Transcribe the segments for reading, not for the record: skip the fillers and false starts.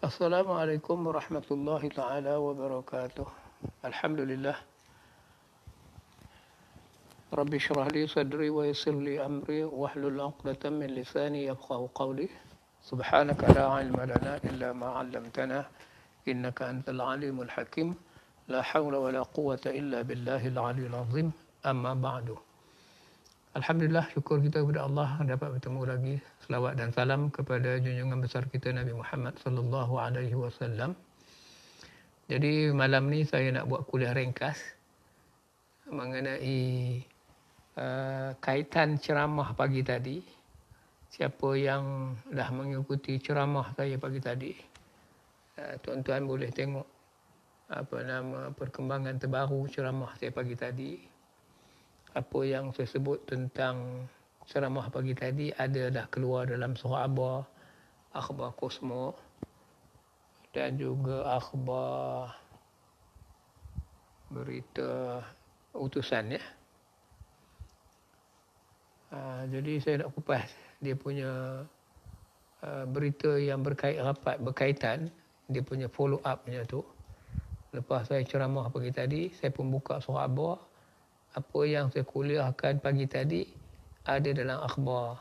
Assalamualaikum warahmatullahi taala wabarakatuh. Alhamdulillah. Rabbi shrah li sadri wa yassir li amri wahlul 'uqdatam min lisani yafqahu qawli. Subhanaka la 'ilma lana illa ma 'allamtana innaka antal 'alimul hakim. La haula wa la quwwata illa billahil 'aliyyil 'azim. Amma ba'du. Alhamdulillah, syukur kita kepada Allah dapat bertemu lagi. Selawat dan salam kepada junjungan besar kita Nabi Muhammad sallallahu alaihi wasallam. Jadi malam ni saya nak buat kuliah ringkas mengenai kaitan ceramah pagi tadi. Siapa yang dah mengikuti ceramah saya pagi tadi, tuan-tuan boleh tengok perkembangan terbaru ceramah saya pagi tadi. Apa yang saya sebut tentang ceramah pagi tadi adalah keluar dalam surah akhbar Kosmo dan juga akhbar berita utusan, ya. Jadi saya nak kupas dia punya berita yang berkaitan, dia punya follow up-nya tu. Lepas saya ceramah pagi tadi, saya pun buka surah akhbar. Apa yang saya kuliahkan pagi tadi ada dalam akhbar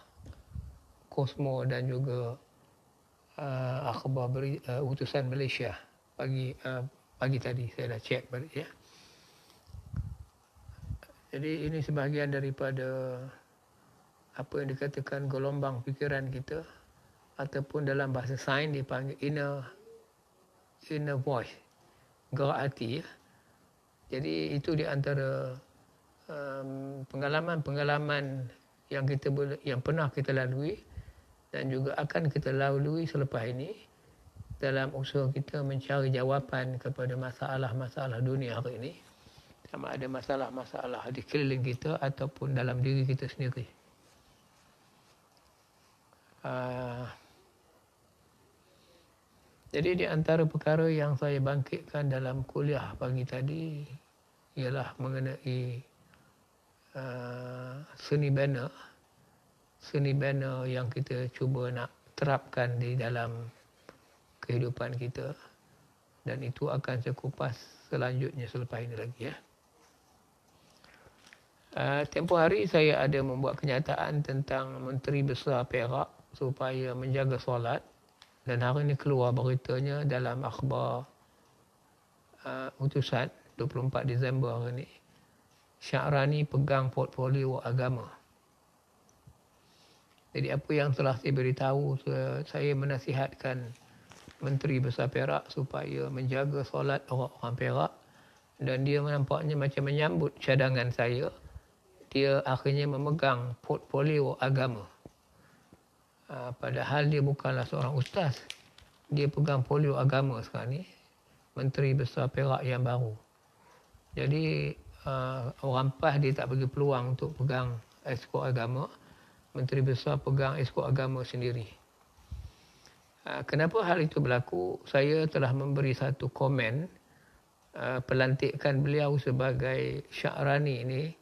Kosmo dan juga akhbar utusan Malaysia pagi tadi saya dah cek balik, ya. Jadi ini sebahagian daripada apa yang dikatakan gelombang fikiran kita, ataupun dalam bahasa sains dipanggil inner voice, gerak hati, ya. Jadi itu di antara pengalaman-pengalaman yang pernah kita lalui dan juga akan kita lalui selepas ini dalam usaha kita mencari jawapan kepada masalah-masalah dunia hari ini, sama ada masalah-masalah di sekeliling kita ataupun dalam diri kita sendiri. Jadi di antara perkara yang saya bangkitkan dalam kuliah pagi tadi ialah mengenai seni bina yang kita cuba nak terapkan di dalam kehidupan kita, dan itu akan saya kupas selanjutnya selepas ini lagi, ya. Tempoh hari saya ada membuat kenyataan tentang Menteri Besar Perak supaya menjaga solat, dan hari ini keluar beritanya dalam akhbar utusan 24 Disember hari ini. Sya'rani pegang portfolio agama. Jadi apa yang telah saya beritahu, saya menasihatkan Menteri Besar Perak supaya menjaga solat orang-orang Perak, dan dia nampaknya macam menyambut cadangan saya. Dia akhirnya memegang portfolio agama. Padahal dia bukanlah seorang ustaz. Dia pegang portfolio agama sekarang ni, Menteri Besar Perak yang baru. Jadi orang PAS dia tak bagi peluang untuk pegang ekskul agama. Menteri Besar pegang ekskul agama sendiri. Kenapa hal itu berlaku? Saya telah memberi satu komen pelantikan beliau sebagai Sya'rani ini.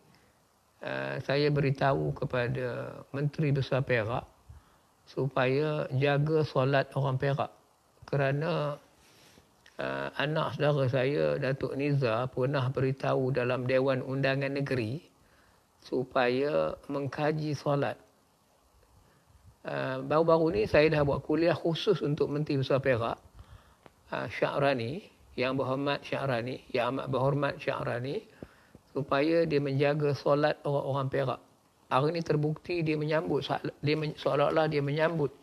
Saya beritahu kepada Menteri Besar Perak supaya jaga solat orang Perak, kerana anak saudara saya, Datuk Niza, pernah beritahu dalam Dewan Undangan Negeri supaya mengkaji solat. Baru-baru ni saya dah buat kuliah khusus untuk Menteri Besar Perak, Sya'rani, yang berhormat Sya'rani, yang amat berhormat Sya'rani, supaya dia menjaga solat orang-orang Perak. Hari ini terbukti dia menyambut, seolah-olah dia menyambut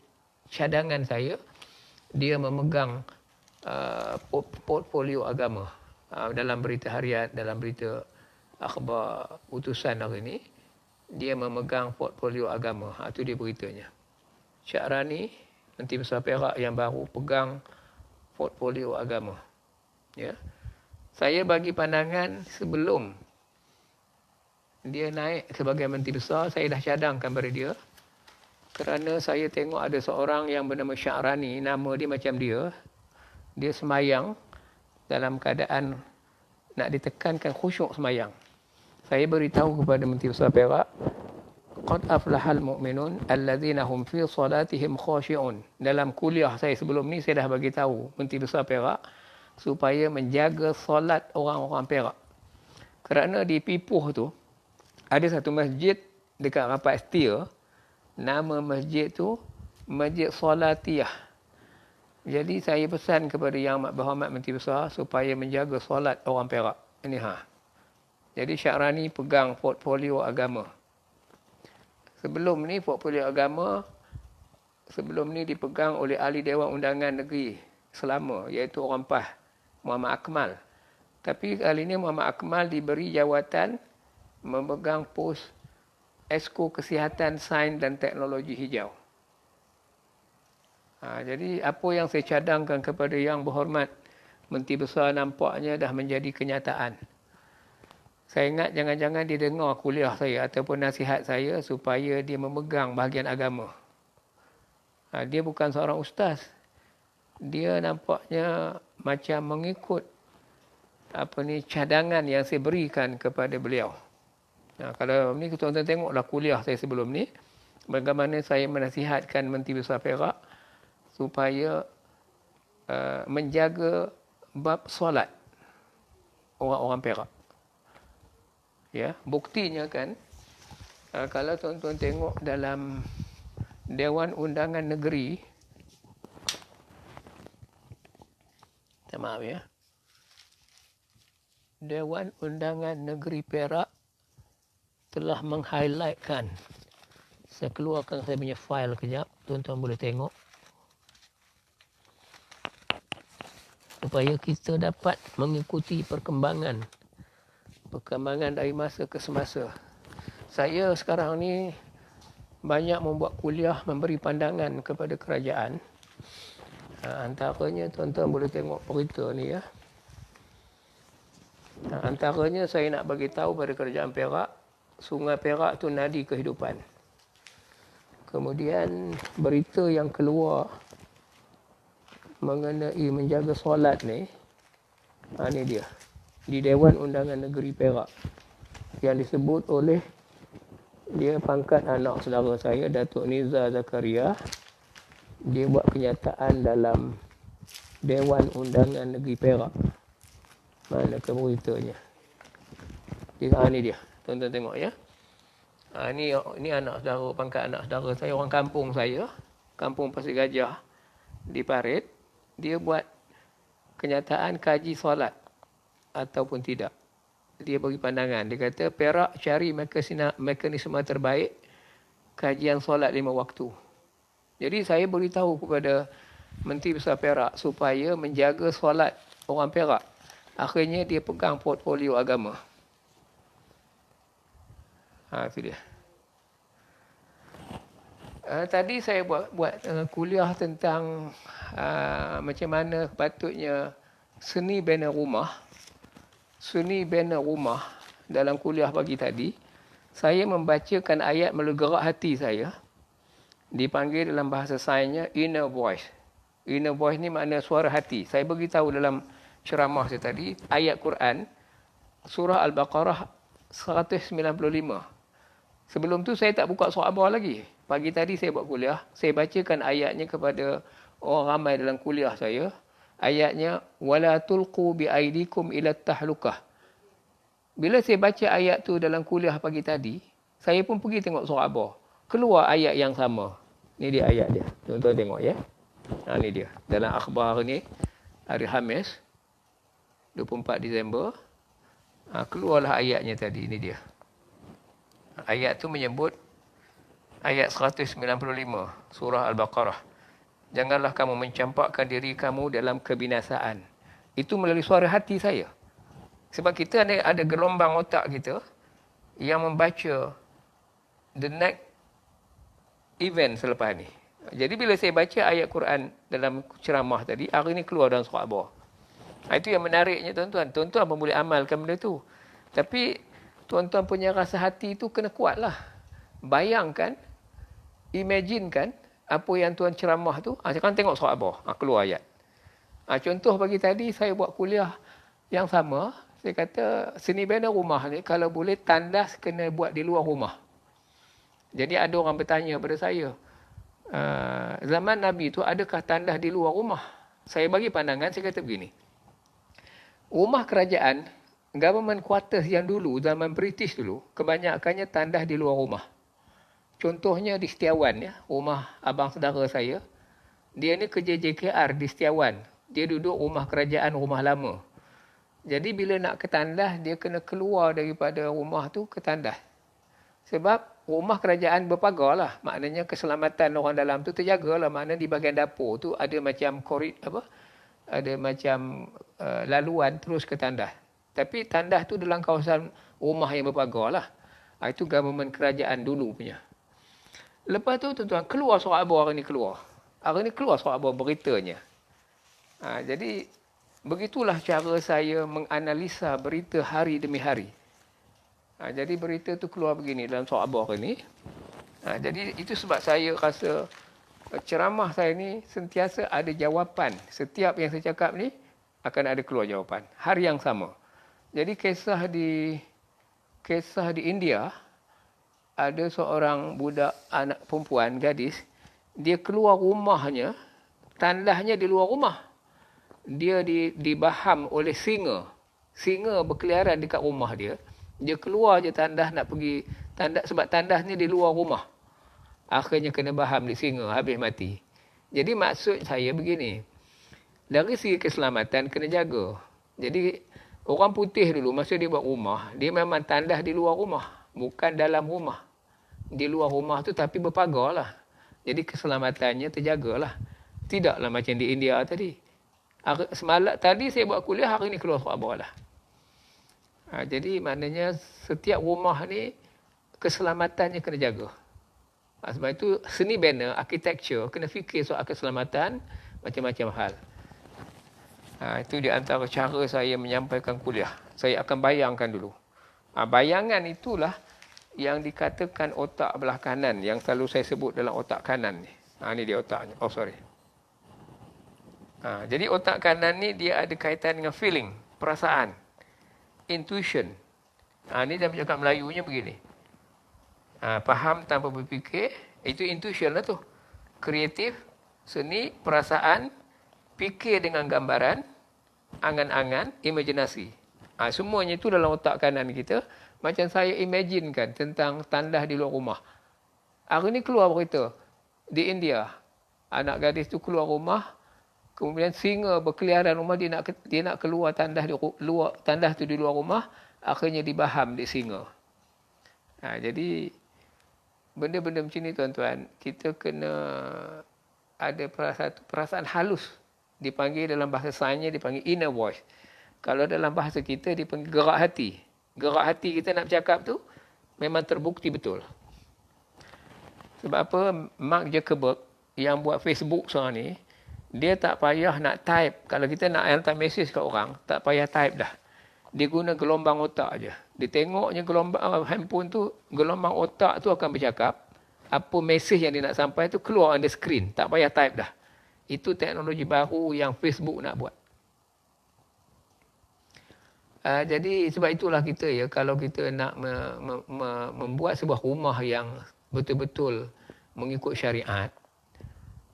cadangan saya. Dia memegang portfolio agama. Dalam berita harian, dalam berita akhbar utusan hari ini, dia memegang portfolio agama. Itu dia beritanya. Sya'rani, Menteri Besar Perak yang baru, pegang portfolio agama. Ya. Saya bagi pandangan sebelum dia naik sebagai Menteri Besar, saya dah cadangkan pada dia, kerana saya tengok ada seorang yang bernama Sya'rani, nama dia macam dia semayang dalam keadaan nak ditekankan khusyuk semayang. Saya beritahu kepada Menteri Besar Perak, qad aflahal mu'minun alladzina hum fi salatihim khashi'un. Dalam kuliah saya sebelum ni saya dah bagi tahu Menti Besar Perak supaya menjaga solat orang-orang Perak. Kerana di Pipuh tu ada satu masjid dekat Rapat Setia, nama masjid tu Masjid Solatiyah. Jadi saya pesan kepada Yang Amat Berhormat Menti Besar supaya menjaga solat orang Perak. Ini Jadi Syahrani pegang portfolio agama. Sebelum ni portfolio agama sebelum ni dipegang oleh ahli Dewan Undangan Negeri selama, iaitu orang PAS, Muhammad Akmal. Tapi kali ini Muhammad Akmal diberi jawatan memegang pos Esko Kesihatan Sains dan Teknologi Hijau. Jadi apa yang saya cadangkan kepada Yang Berhormat Menti Besar nampaknya dah menjadi kenyataan. Saya ingat jangan-jangan dia dengar kuliah saya ataupun nasihat saya supaya dia memegang bahagian agama. Dia bukan seorang ustaz. Dia nampaknya macam mengikut cadangan yang saya berikan kepada beliau. Kalau ni tuan-tuan tengoklah kuliah saya sebelum ni, bagaimana saya menasihatkan Menti Besar Perak supaya menjaga bab solat orang-orang Perak. Ya, buktinya kan, kalau tuan-tuan tengok dalam Dewan Undangan Negeri, maaf ya, Dewan Undangan Negeri Perak telah meng-highlightkan. Saya keluarkan saya punya file kejap, tuan-tuan boleh tengok. Supaya kita dapat mengikuti perkembangan dari masa ke semasa. Saya sekarang ni banyak membuat kuliah memberi pandangan kepada kerajaan. Antaranya tuan-tuan boleh tengok berita ni ya. Antaranya saya nak bagi tahu pada kerajaan Perak, Sungai Perak tu nadi kehidupan. Kemudian berita yang keluar mengenai menjaga solat ni, ni dia. Di Dewan Undangan Negeri Perak yang disebut oleh dia pangkat anak saudara saya, Datuk Nizar Zakaria. Dia buat kenyataan dalam Dewan Undangan Negeri Perak. Mana ke beritanya? Ni dia. Tuan-tuan tengok ya. Ni anak saudara, pangkat anak saudara saya, orang kampung saya, Kampung Pasir Gajah di Parit. Dia buat kenyataan kaji solat ataupun tidak. Dia bagi pandangan. Dia kata Perak cari mekanisme terbaik kajian solat 5 waktu. Jadi saya beritahu kepada Menti Besar Perak supaya menjaga solat orang Perak. Akhirnya dia pegang portfolio agama. Itu dia. Tadi saya buat kuliah tentang macam mana patutnya seni bina rumah. Seni bina rumah dalam kuliah pagi tadi, saya membacakan ayat melalui gerak hati saya. Dipanggil dalam bahasa sainsnya inner voice. Inner voice ni makna suara hati. Saya beritahu dalam ceramah saya tadi, ayat Quran, surah Al-Baqarah 195. Sebelum tu saya tak buka surah Abah lagi. Pagi tadi saya buat kuliah, saya bacakan ayatnya kepada orang ramai dalam kuliah saya. Ayatnya wala tulqu biaidikum ila tahlukah. Bila saya baca ayat tu dalam kuliah pagi tadi, saya pun pergi tengok surah Abah. Keluar ayat yang sama. Ni dia ayat dia. Tuan-tuan tengok ya. Ni dia. Dalam akhbar ni hari Khamis 24 Disember keluarlah ayatnya tadi. Ini dia. Ayat tu menyebut ayat 195 surah Al-Baqarah. Janganlah kamu mencampakkan diri kamu dalam kebinasaan. Itu melalui suara hati saya. Sebab kita ada gelombang otak kita yang membaca the next event selepas ni. Jadi bila saya baca ayat Quran dalam ceramah tadi, hari ni keluar dalam surah Abah. Itu yang menariknya tuan-tuan. Tuan-tuan pun boleh amalkan benda tu. Tapi tuan-tuan punya rasa hati tu kena kuat lah. Bayangkan, imagine kan, apa yang tuan ceramah tu, sekarang tengok surah Abah, keluar ayat. Contoh pagi tadi, saya buat kuliah yang sama, saya kata, seni bina rumah ni, kalau boleh tandas kena buat di luar rumah. Jadi ada orang bertanya kepada saya, zaman Nabi tu adakah tandas di luar rumah? Saya bagi pandangan, saya kata begini. Rumah kerajaan, government quarters yang dulu, zaman British dulu, kebanyakannya tandas di luar rumah. Contohnya di Setiawan, ya, rumah abang saudara saya. Dia ni kerja JKR di Setiawan. Dia duduk rumah kerajaan, rumah lama. Jadi bila nak ke tandas, dia kena keluar daripada rumah tu ke tandas. Sebab rumah kerajaan berpagar lah. Maknanya keselamatan orang dalam tu terjaga lah. Maknanya di bahagian dapur tu ada macam ada macam laluan terus ke tandas. Tapi tandas tu dalam kawasan rumah yang berpagar lah. Itu government kerajaan dulu punya. Lepas tu tuan-tuan, keluar surat khabar hari ni keluar. Hari ni keluar surat khabar beritanya. Jadi begitulah cara saya menganalisa berita hari demi hari. Jadi berita tu keluar begini dalam surat khabar hari ni. Jadi itu sebab saya rasa ceramah saya ni sentiasa ada jawapan. Setiap yang saya cakap ni akan ada keluar jawapan. Hari yang sama. Jadi kisah di India, ada seorang budak anak perempuan, gadis, dia keluar rumahnya, tandasnya di luar rumah. Dia dibaham oleh singa. Singa berkeliaran dekat rumah dia. Dia keluar je tandas nak pergi tandas, sebab tandas ni di luar rumah. Akhirnya kena baham di singa, habis mati. Jadi maksud saya begini. Dari segi keselamatan kena jaga. Jadi orang putih dulu masa dia buat rumah, dia memang tandas di luar rumah, bukan dalam rumah. Di luar rumah tu tapi berpagar lah. Jadi keselamatannya terjagalah. Tidaklah macam di India tadi. Semalam tadi saya buat kuliah, hari ni keluar surat khabar lah. Jadi maknanya setiap rumah ni keselamatannya kena jaga. Sebab itu seni bina, architecture kena fikir soal keselamatan macam-macam hal. Itu di antara cara saya menyampaikan kuliah. Saya akan bayangkan dulu. Bayangan itulah yang dikatakan otak belah kanan, yang selalu saya sebut dalam otak kanan ni. Ni dia otaknya. Oh sorry. Jadi otak kanan ni dia ada kaitan dengan feeling, perasaan, intuition. Ni dalam cakap Melayunya begini. Faham tanpa berfikir, itu intuition lah tu. Kreatif, seni, perasaan, fikir dengan gambaran, angan-angan, imajinasi. Semuanya itu dalam otak kanan kita. Macam saya imaginekan tentang tandas di luar rumah. Hari ni keluar berita di India. Anak gadis tu keluar rumah, kemudian singa berkeliaran rumah, dia nak keluar tandas tu di luar rumah, akhirnya dibaham di singa. Jadi benda-benda macam ni tuan-tuan, kita kena ada perasaan halus. Dipanggil dalam bahasa sainsnya dipanggil inner voice. Kalau dalam bahasa kita dipanggil gerak hati. Gerak hati kita nak bercakap tu memang terbukti betul. Sebab apa? Mark Zuckerberg yang buat Facebook sekarang ni, dia tak payah nak type. Kalau kita nak hantar mesej kat orang, tak payah type dah. Dia guna gelombang otak je. Dia tengoknya gelombang handphone tu, gelombang otak tu akan bercakap. Apa mesej yang dia nak sampai tu keluar on the screen. Tak payah type dah. Itu teknologi baru yang Facebook nak buat. Jadi sebab itulah kita ya, kalau kita nak membuat sebuah rumah yang betul-betul mengikut syariat,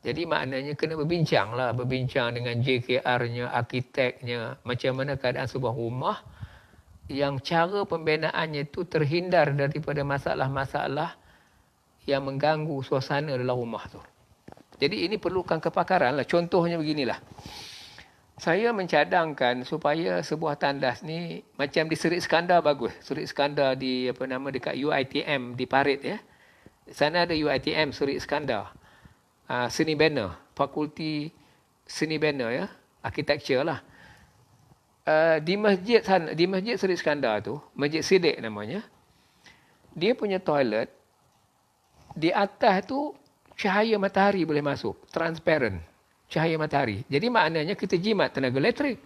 jadi maknanya kena berbincang dengan JKR-nya, arkiteknya, macam mana keadaan sebuah rumah yang cara pembinaannya itu terhindar daripada masalah-masalah yang mengganggu suasana dalam rumah tu. Jadi ini perlukan kepakaran lah. Contohnya beginilah. Saya mencadangkan supaya sebuah tandas ni macam di Serit Skandar bagus. Serit Skandar di dekat UiTM di Parit ya. Sana ada UiTM Serit Skandar. Seni bina, fakulti seni bina ya, architecture lah. Di masjid sana, di Masjid Serit Skandar tu, Masjid Siddiq namanya. Dia punya toilet di atas tu cahaya matahari boleh masuk, transparent. Cahaya matahari. Jadi maknanya kita jimat tenaga elektrik.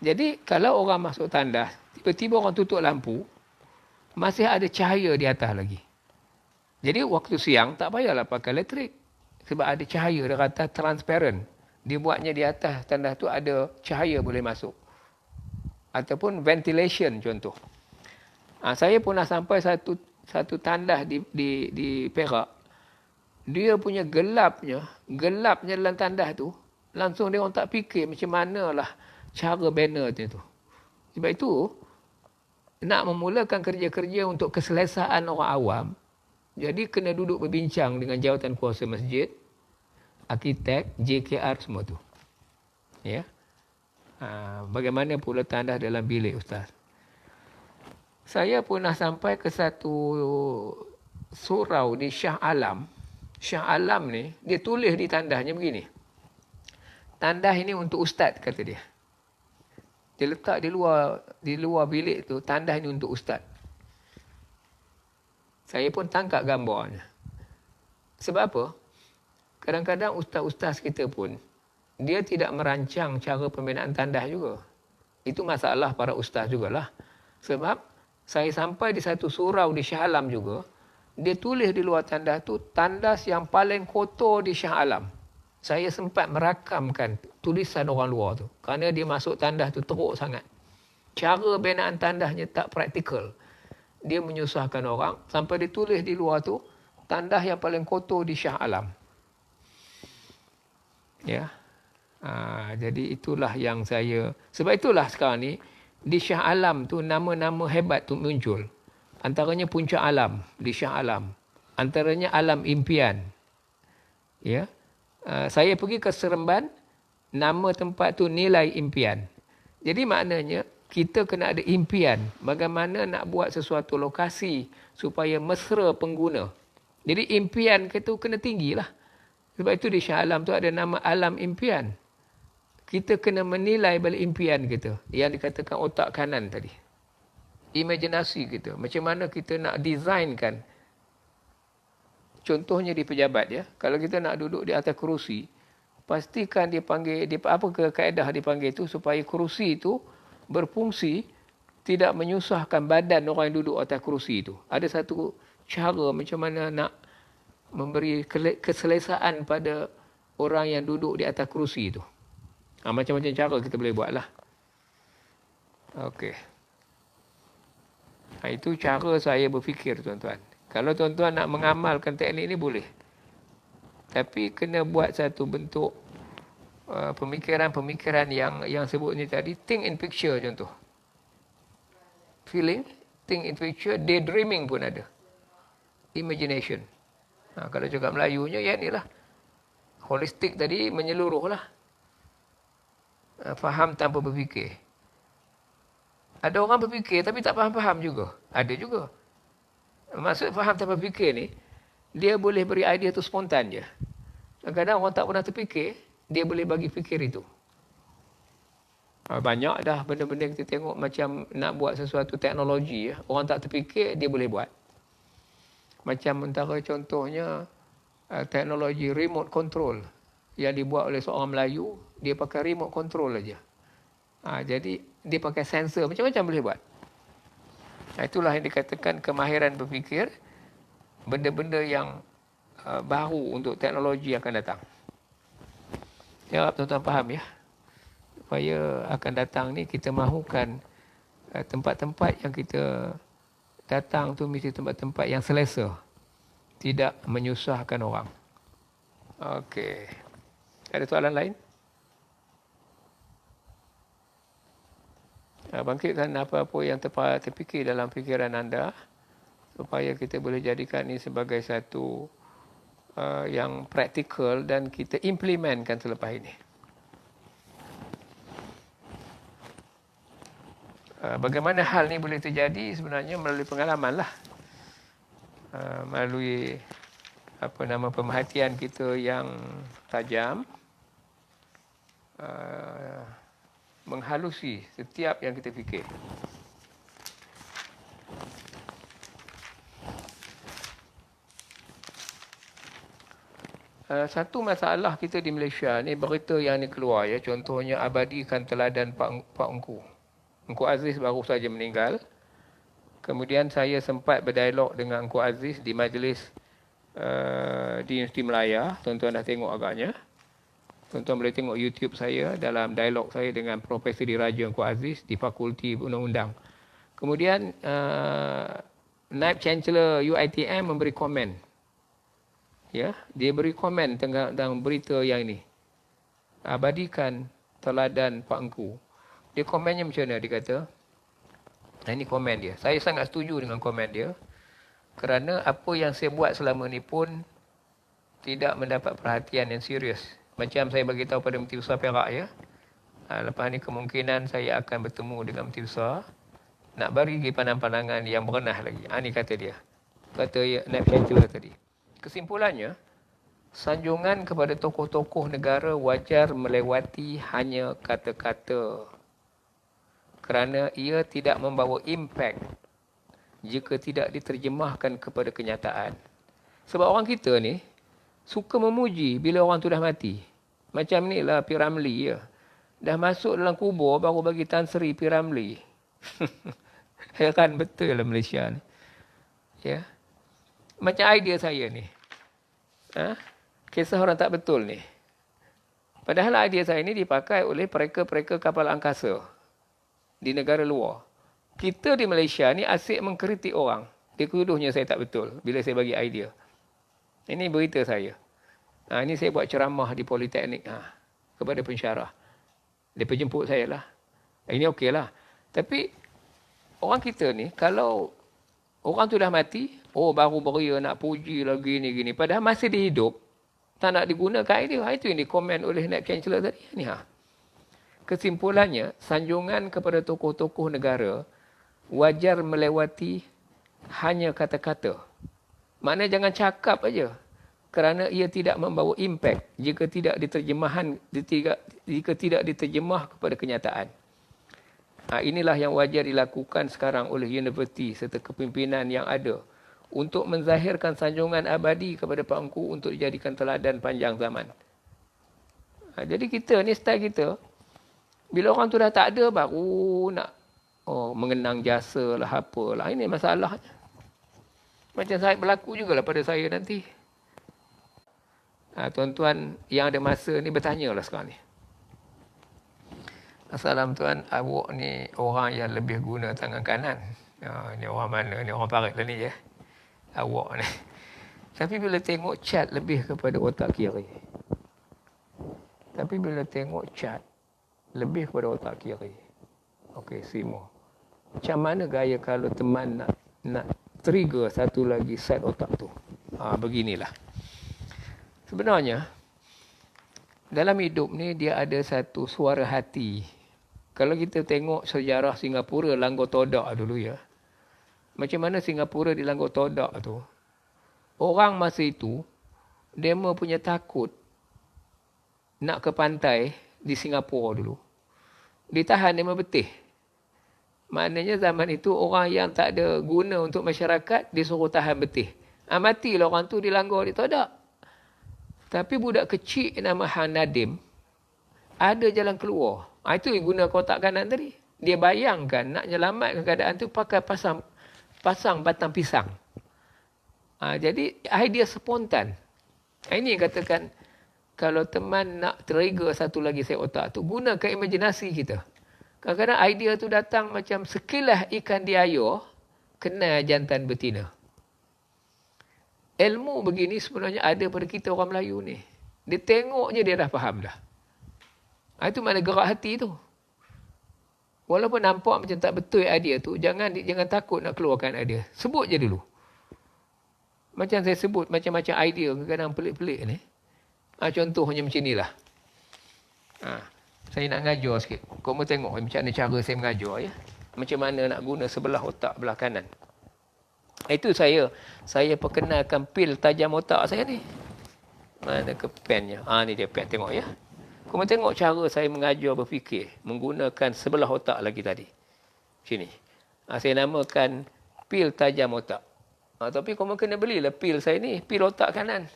Jadi kalau orang masuk tandas, tiba-tiba orang tutup lampu, masih ada cahaya di atas lagi. Jadi waktu siang tak payahlah pakai elektrik. Sebab ada cahaya dia kata transparent. Dia buatnya di atas tandas tu ada cahaya boleh masuk. Ataupun ventilation contoh. Saya pernah sampai satu satu tandas di Perak, dia punya gelapnya dalam tandas tu, langsung dia orang tak fikir macam manalah cara banner tu. Sebab itu, nak memulakan kerja-kerja untuk keselesaan orang awam, jadi kena duduk berbincang dengan jawatan kuasa masjid, arkitek, JKR semua tu. Ya. Bagaimana pula tandas dalam bilik ustaz? Saya pernah sampai ke satu surau di Shah Alam. Shah Alam ni, dia tulis di tandasnya begini. Tandas ini untuk ustaz, kata dia. Dia letak di luar bilik tu, tandas ini untuk ustaz. Saya pun tangkap gambarnya. Sebab apa? Kadang-kadang ustaz-ustaz kita pun, dia tidak merancang cara pembinaan tandas juga. Itu masalah para ustaz jugalah. Sebab saya sampai di satu surau di Shah Alam juga, dia tulis di luar tandas tu, tandas yang paling kotor di Shah Alam. Saya sempat merakamkan tulisan orang luar tu. Kerana dia masuk tandas tu teruk sangat. Cara binaan tandasnya tak praktikal. Dia menyusahkan orang. Sampai dia tulis di luar tu, tandas yang paling kotor di Shah Alam. Ya. Jadi itulah yang saya... Sebab itulah sekarang ni, di Shah Alam tu nama-nama hebat tu muncul. Antaranya Puncak Alam di Shah Alam. Antaranya Alam Impian. Ya. Saya pergi ke Seremban, nama tempat tu Nilai Impian. Jadi maknanya kita kena ada impian bagaimana nak buat sesuatu lokasi supaya mesra pengguna. Jadi impian kita kena tinggilah. Sebab itu di Shah Alam tu ada nama Alam Impian. Kita kena menilai balik impian kita. Yang dikatakan otak kanan tadi. Imaginasi kita. Macam mana kita nak designkan. Contohnya di pejabat ya. Kalau kita nak duduk di atas kerusi. Pastikan dia panggil, apa ke kaedah dipanggil itu. Supaya kerusi itu berfungsi. Tidak menyusahkan badan orang yang duduk atas kerusi itu. Ada satu cara macam mana nak memberi keselesaan pada orang yang duduk di atas kerusi itu. Macam-macam cara kita boleh buat lah. Okey. Itu cara saya berfikir tuan-tuan. Kalau tuan-tuan nak mengamalkan teknik ni boleh. Tapi kena buat satu bentuk pemikiran-pemikiran yang sebut ni tadi. Think in picture contoh. Feeling, think in picture, daydreaming pun ada. Imagination. Kalau cakap Melayunya, ya inilah. Holistik tadi menyeluruh lah. Faham tanpa berfikir. Ada orang berfikir tapi tak faham-faham juga. Ada juga. Maksud faham tanpa fikir ni, dia boleh beri idea tu spontan je. Kadang-kadang orang tak pernah terfikir, dia boleh bagi fikir itu. Banyak dah benda-benda kita tengok macam nak buat sesuatu teknologi. Orang tak terfikir, dia boleh buat. Macam antara contohnya, teknologi remote control yang dibuat oleh seorang Melayu, dia pakai remote control aja. Jadi dia pakai sensor, macam-macam boleh buat. Itulah yang dikatakan kemahiran berfikir, benda-benda yang baru untuk teknologi yang akan datang. Ya, tuan-tuan faham ya? Supaya akan datang ni kita mahukan tempat-tempat yang kita datang tu mesti tempat-tempat yang selesa. Tidak menyusahkan orang. Okey. Ada soalan lain? Bangkitkan apa-apa yang terfikir dalam fikiran anda supaya kita boleh jadikan ini sebagai satu yang praktikal dan kita implementkan selepas ini. Bagaimana hal ini boleh terjadi sebenarnya melalui pengalaman lah. Melalui pemerhatian kita yang tajam, menghalusi setiap yang kita fikir. Satu masalah kita di Malaysia ni, berita yang ni keluar ya, contohnya abadikan teladan Pak Engku Aziz baru saja meninggal. Kemudian saya sempat berdialog dengan Engku Aziz di majlis di Universiti Melaya. Tuan-tuan dah tengok agaknya. Tuan-tuan boleh tengok YouTube saya dalam dialog saya dengan Profesor Diraja Engku Aziz di Fakulti Undang-Undang. Kemudian Naib Chancellor UiTM memberi komen. Ya, dia beri komen tentang berita yang ini. Abadikan teladan Pak Engku. Dia komennya macam mana? Dia kata, ini komen dia. Saya sangat setuju dengan komen dia. Kerana apa yang saya buat selama ni pun tidak mendapat perhatian yang serius. Macam saya bagi tahu pada Menteri Besar Perak ya. Lepas ni kemungkinan saya akan bertemu dengan Menteri Besar. Nak bagi pandangan-pandangan yang berenah lagi. Ini kata dia. Kata Naib Chancellor tadi. Kesimpulannya, sanjungan kepada tokoh-tokoh negara wajar melewati hanya kata-kata. Kerana ia tidak membawa impak jika tidak diterjemahkan kepada kenyataan. Sebab orang kita ni suka memuji bila orang tu dah mati. Macam ni lah P. Ramlee ya. Dah masuk dalam kubur baru bagi Tan Sri P. Ramlee. Heran betul lah Malaysia ni. Ya. Macam idea saya ni. Kisah orang tak betul ni. Padahal idea saya ni dipakai oleh pereka-pereka kapal angkasa di negara luar. Kita di Malaysia ni asyik mengkritik orang. Dia tuduhnya saya tak betul bila saya bagi idea. Ini berita saya. Ini saya buat ceramah di Politeknik kepada pensyarah. Dia jemput saya lah. Ini okey lah. Tapi orang kita ni, kalau orang tu dah mati, baru beria nak puji lagi ni gini. Padahal masih dia hidup, tak nak digunakan idea. Itu yang dikomen oleh Naib Chancellor tadi. Kesimpulannya, sanjungan kepada tokoh-tokoh negara wajar melewati hanya kata-kata. Maknanya jangan cakap aja. Kerana ia tidak membawa impak jika tidak diterjemah kepada kenyataan. Inilah yang wajar dilakukan sekarang oleh universiti serta kepimpinan yang ada untuk menzahirkan sanjungan abadi kepada Pak Engku untuk dijadikan teladan panjang zaman. Jadi kita ni, style kita, bila orang tu dah tak ada, baru nak mengenang jasa lah, apalah. Ini masalahnya. Macam saya berlaku jugalah pada saya nanti. Tuan-tuan yang ada masa ni bertanyalah sekarang ni. Assalamualaikum tuan, awak ni orang yang lebih guna tangan kanan. Ni orang mana? Ni orang Parit lah ni je. Awak ni. Tapi bila tengok cat lebih kepada otak kiri. Okey, Simo. Macam mana gaya kalau teman nak trigger satu lagi side otak tu? Beginilah. Sebenarnya, dalam hidup ni dia ada satu suara hati. Kalau kita tengok sejarah Singapura, Langgar Todak dulu ya. Macam mana Singapura di Langgar Todak tu. Orang masa itu, demo punya takut nak ke pantai di Singapura dulu. Ditahan demo betih. Maknanya zaman itu orang yang tak ada guna untuk masyarakat, disuruh tahan betih. Matilah orang tu di Langgar di Todak. Tapi budak kecil nama Han Nadim, ada jalan keluar. Itu yang guna kotak kanan tadi. Dia bayangkan nak menyelamatkan keadaan tu pakai pasang batang pisang. Jadi idea spontan. Ini yang katakan, kalau teman nak trigger satu lagi set otak tu, gunakan imajinasi kita. Kadang-kadang idea tu datang macam sekilas ikan di air, kena jantan betina. Ilmu begini sebenarnya ada pada kita orang Melayu ni. Dia tengok je dia dah faham dah. Itu mana gerak hati tu. Walaupun nampak macam tak betul idea tu, jangan takut nak keluarkan idea. Sebut je dulu. Macam saya sebut macam-macam idea kadang-kadang pelik-pelik ni. Contohnya macam inilah. Saya nak ngajar sikit. Kau mau tengok macam mana cara saya mengajar ya. Macam mana nak guna sebelah otak belah kanan. Itu saya perkenalkan pil tajam otak saya ni. Mana ke pennya? Ni dia pen, tengok ya. Kau mau tengok cara saya mengajar berfikir menggunakan sebelah otak lagi tadi. Sini. Saya namakan pil tajam otak. Tapi kau mau kena belilah pil saya ni, pil otak kanan.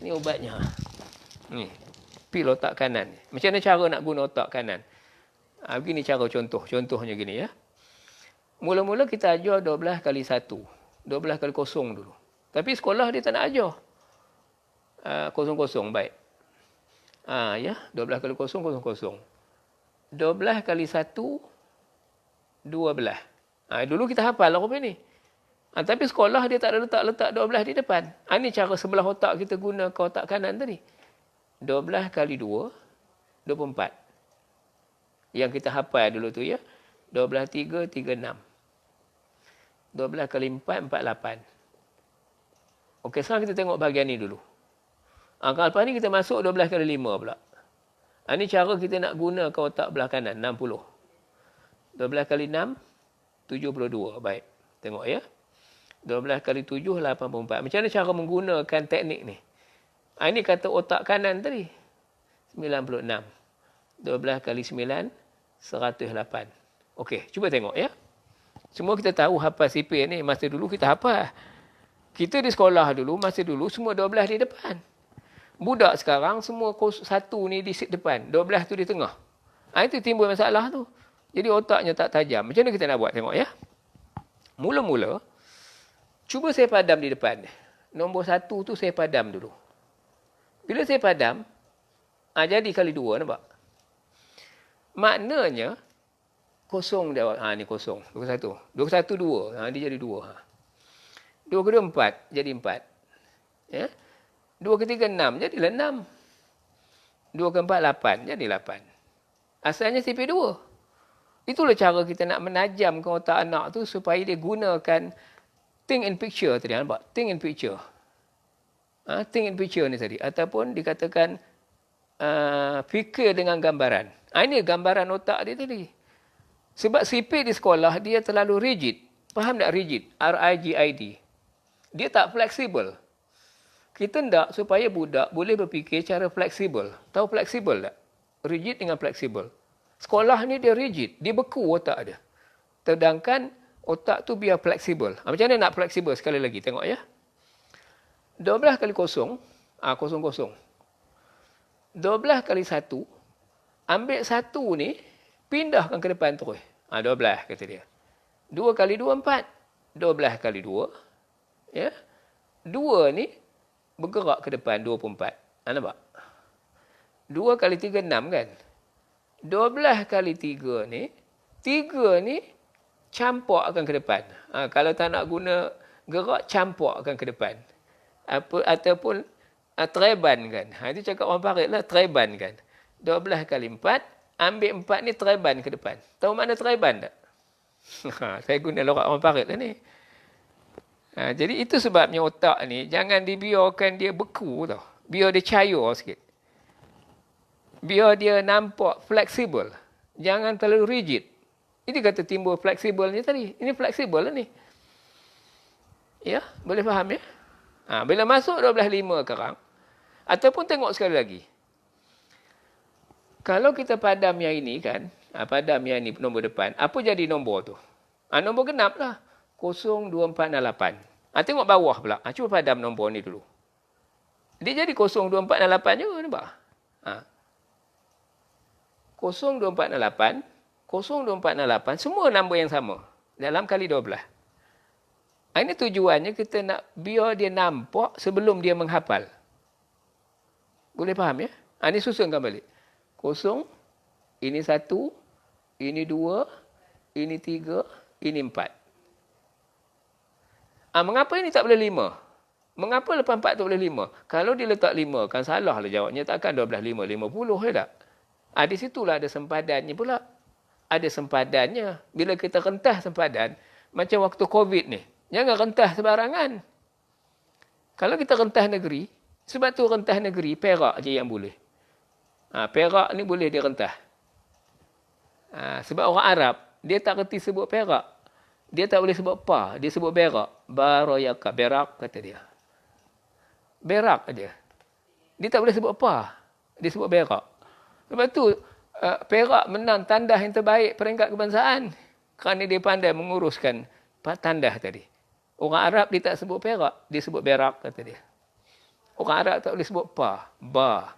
Ni ubatnya. Ni. Pil otak kanan. Macam mana cara nak guna otak kanan? Begini cara contohnya gini ya. Mula-mula kita ajar 12 kali 1. 12 kali 0 dulu. Tapi sekolah dia tak nak ajar. 0, baik. Ya, 12 kali 0, 0, 0. 12 kali 1, 12. Dulu kita hafal lah rupanya ni. Tapi sekolah dia tak ada letak 12 di depan. Ini cara sebelah otak kita guna ke otak kanan tadi. 12 kali 2, 24. Yang kita hafal dulu tu ya. 12 3, 36. 12 kali 4, 48. Okey, sekarang kita tengok bahagian ni dulu. Lepas ni kita masuk 12 kali 5 pula. Ini cara kita nak guna ke otak belah kanan, 60. 12 kali 6, 72. Baik, tengok ya. 12 kali 7, 84. Macam mana cara menggunakan teknik ni? Ini kata otak kanan tadi. 96. 12 kali 9, 108. Okey, cuba tengok ya. Semua kita tahu hafal sipil ni. Masa dulu kita hafal. Kita di sekolah dulu, masa dulu semua 12 di depan. Budak sekarang semua 1 ni di depan. 12 tu di tengah. Itu timbul masalah tu. Jadi otaknya tak tajam. Macam mana kita nak buat? Tengok ya. Mula-mula, cuba saya padam di depan. Nombor 1 tu saya padam dulu. Bila saya padam, jadi kali 2, nampak? Maknanya, kosong dia. Ni kosong. 21. 21, 2. Dia jadi 2. 2 kedua 4. Jadi 4. Ya. 2 ketiga 6. Jadilah 6. 2 keempat 8. Jadi 8. Asalnya CP2. Itulah cara kita nak menajamkan otak anak tu supaya dia gunakan think in picture tadi. Nampak? Think in picture. Think in picture ni tadi. Ataupun dikatakan fikir dengan gambaran. Ini gambaran otak dia tadi. Sebab sipil di sekolah, dia terlalu rigid. Faham tak rigid? R-I-G-I-D. Dia tak fleksibel. Kita nak supaya budak boleh berfikir cara fleksibel. Tahu fleksibel tak? Rigid dengan fleksibel. Sekolah ni dia rigid. Dia beku otak dia. Sedangkan otak tu biar fleksibel. Macam mana nak fleksibel? Sekali lagi, tengok ya. 12 kali kosong. Kosong kosong. 12 kali 1. Ambil 1 ni. Pindahkan ke depan terus. 12 kata dia. 2 kali 2, 4. 12 kali 2. Ya. 2 ni bergerak ke depan 24. Nampak? 2 kali 3, 6 kan? 12 kali 3 ni. 3 ni campakkan ke depan. Kalau tak nak guna gerak, campakkan ke depan. Ataupun treban kan. Itu cakap orang parit lah. Treban kan. 12 kali 4. Ambil 4 ni treban ke depan. Tahu makna treban tak? Saya guna lorak orang parit lah ni. Jadi itu sebabnya otak ni jangan dibiarkan dia beku tau. Biar dia cair sikit. Biar dia nampak fleksibel. Jangan terlalu rigid. Ini kata timbul fleksibel ni tadi. Ini fleksibel lah ni. Ya, boleh faham ya? Bila masuk 12.5 sekarang. Ataupun tengok sekali lagi. Kalau kita padam yang ini kan. Padam yang ini nombor depan. Apa jadi nombor tu? Nombor genap lah. 02468. Tengok bawah pula. Cuba padam nombor ni dulu. Dia jadi 02468 juga. Nampak? 0248, 0468, semua nombor yang sama. Dalam kali 12. Ini tujuannya kita nak biar dia nampak sebelum dia menghafal. Boleh faham ya? Ini susunkan balik. 0, ini 1, ini 2, ini 3, ini 4. Mengapa ini tak boleh 5? Mengapa lepas 4 tak boleh 5? Kalau dia letak 5, kan salah lah jawabnya. Takkan 12, 5, 50 ya tak? Di situlah ada sempadannya pula. Ada sempadannya. Bila kita rentah sempadan, macam waktu COVID ni. Jangan rentah sebarangan. Kalau kita rentah negeri, sebab tu rentah negeri, perak je yang boleh. Perak ni boleh dia rentah. Sebab orang Arab, dia tak reti sebut perak. Dia tak boleh sebut pa. Dia sebut berak. Barayaka. Berak, kata dia. Berak dia. Dia tak boleh sebut pa. Dia sebut berak. Sebab tu, Perak menang tandah yang terbaik peringkat kebangsaan. Kerana dia pandai menguruskan tandah tadi. Orang Arab dia tak sebut Perak. Dia sebut berak, kata dia. Orang Arab tak boleh sebut pa. Ba.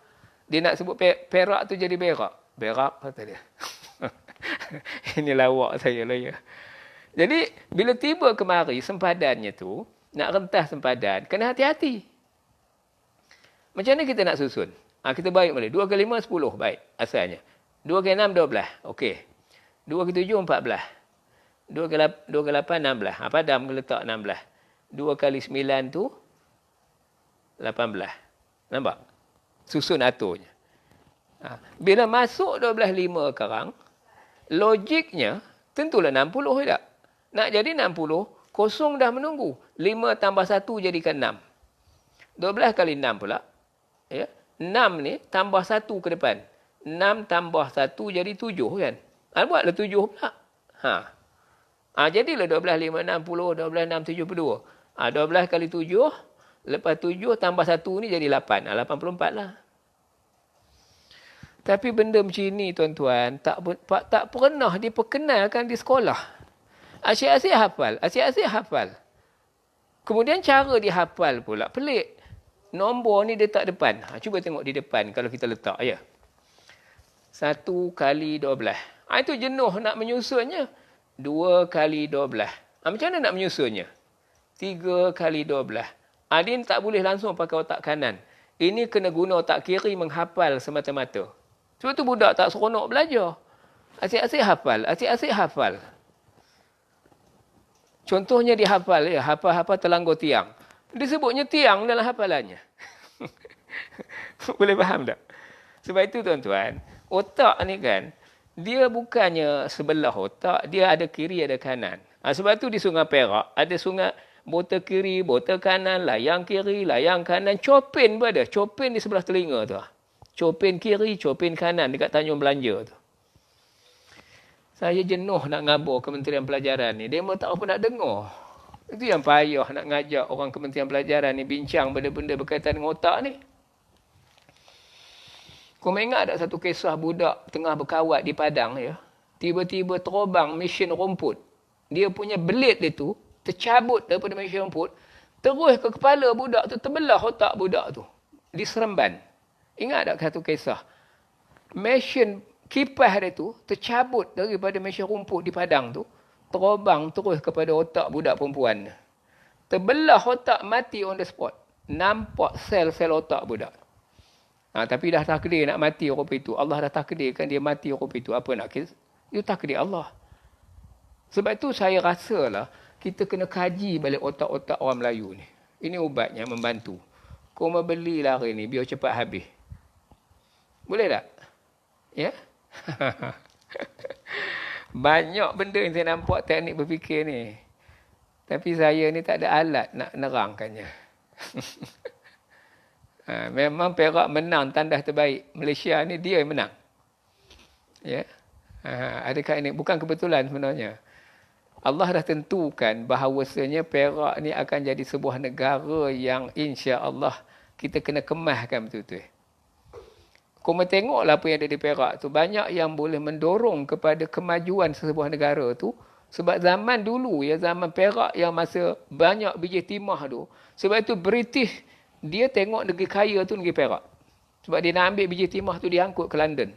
Dia nak sebut perak tu jadi berak. Berak, kata dia. Ini lawak saya lah ya. Jadi, bila tiba kemari sempadannya tu, nak rentah sempadan, kena hati-hati. Macam mana kita nak susun? Kita baik boleh. 2 kali 5, 10. Baik, asalnya. 2 kali 6, 12. Okey. 2 kali 7, 14. 2 kali 8, 16. Padam letak 16. 2 kali 9 tu 18. Nampak? Susun aturnya. Bila masuk 12.5 sekarang, logiknya tentulah 60 tak? Nak jadi 60, kosong dah menunggu. 5 tambah 1 jadikan 6. 12 kali 6 pula. Ya? 6 ni tambah 1 ke depan. 6 tambah 1 jadi 7 kan? Buatlah 7 pula. Jadilah 12, 5, 60, 12, 6, 72. 12 kali 7, lepas 7 tambah 1 ni jadi 8. 84 lah. Tapi benda macam ni tuan-tuan, tak pernah diperkenalkan di sekolah. Asyik-asyik hafal. Kemudian cara dihafal pula pelik. Nombor ni letak depan. Cuba tengok di depan kalau kita letak. Ya. 1 kali 12. Itu jenuh nak menyusunnya. 2 kali 12. Macam mana nak menyusunnya? 3 kali 12. Dia tak boleh langsung pakai otak kanan. Ini kena guna otak kiri menghafal semata-mata. Sebab tu budak tak seronok belajar. Asyik-asyik hafal. Contohnya dihafal. Ya, hafal terlanggar tiang. Disebutnya tiang dalam hafalannya. Boleh faham tak? Sebab itu tuan-tuan, otak ni kan, dia bukannya sebelah otak, dia ada kiri, ada kanan. Sebab tu di Sungai Perak, ada sungai botol kiri, botol kanan, layang kiri, layang kanan, copin pun ada. Copin di sebelah telinga tu. Copin kiri, copin kanan dekat Tanjung Belanja tu. Saya jenuh nak ngabur Kementerian Pelajaran ni. Dia memang tak apa nak dengar. Itu yang payah nak ngajak orang Kementerian Pelajaran ni bincang benda-benda berkaitan dengan otak ni. Kau ingat tak satu kisah budak tengah berkawat di padang ya. Tiba-tiba terobang mesin rumput. Dia punya belit dia tu tercabut daripada mesin rumput. Terus ke kepala budak tu, terbelah otak budak tu. Di Seremban. Ingat tak satu kisah? Mesin kipas dia tu tercabut daripada mesin rumput di padang tu. Terobang terus kepada otak budak perempuan. Terbelah otak, mati on the spot. Nampak sel-sel otak budak. Tapi dah takdir nak mati rupa itu. Allah dah takdirkan dia mati rupa itu. Apa nak kisah? Itu takdir Allah. Sebab itu saya rasalah kita kena kaji balik otak-otak orang Melayu ni. Ini ubatnya membantu. Kau mau belilah hari ni biar cepat habis. Boleh tak? Ya? Banyak benda yang saya nampak teknik berfikir ni. Tapi saya ni tak ada alat nak nerangkannya. Memang Perak menang tandas terbaik. Malaysia ni dia yang menang. Ya. Adakah ini? Bukan kebetulan sebenarnya. Allah dah tentukan bahawasanya Perak ni akan jadi sebuah negara yang insya-Allah kita kena kemaskan betul-betul. Kau tengoklah apa yang ada di Perak tu. Banyak yang boleh mendorong kepada kemajuan sebuah negara tu. Sebab zaman dulu, ya zaman Perak yang masa banyak biji timah tu. Sebab itu British, dia tengok negeri kaya tu negeri Perak. Sebab dia nak ambil biji timah tu diangkut ke London.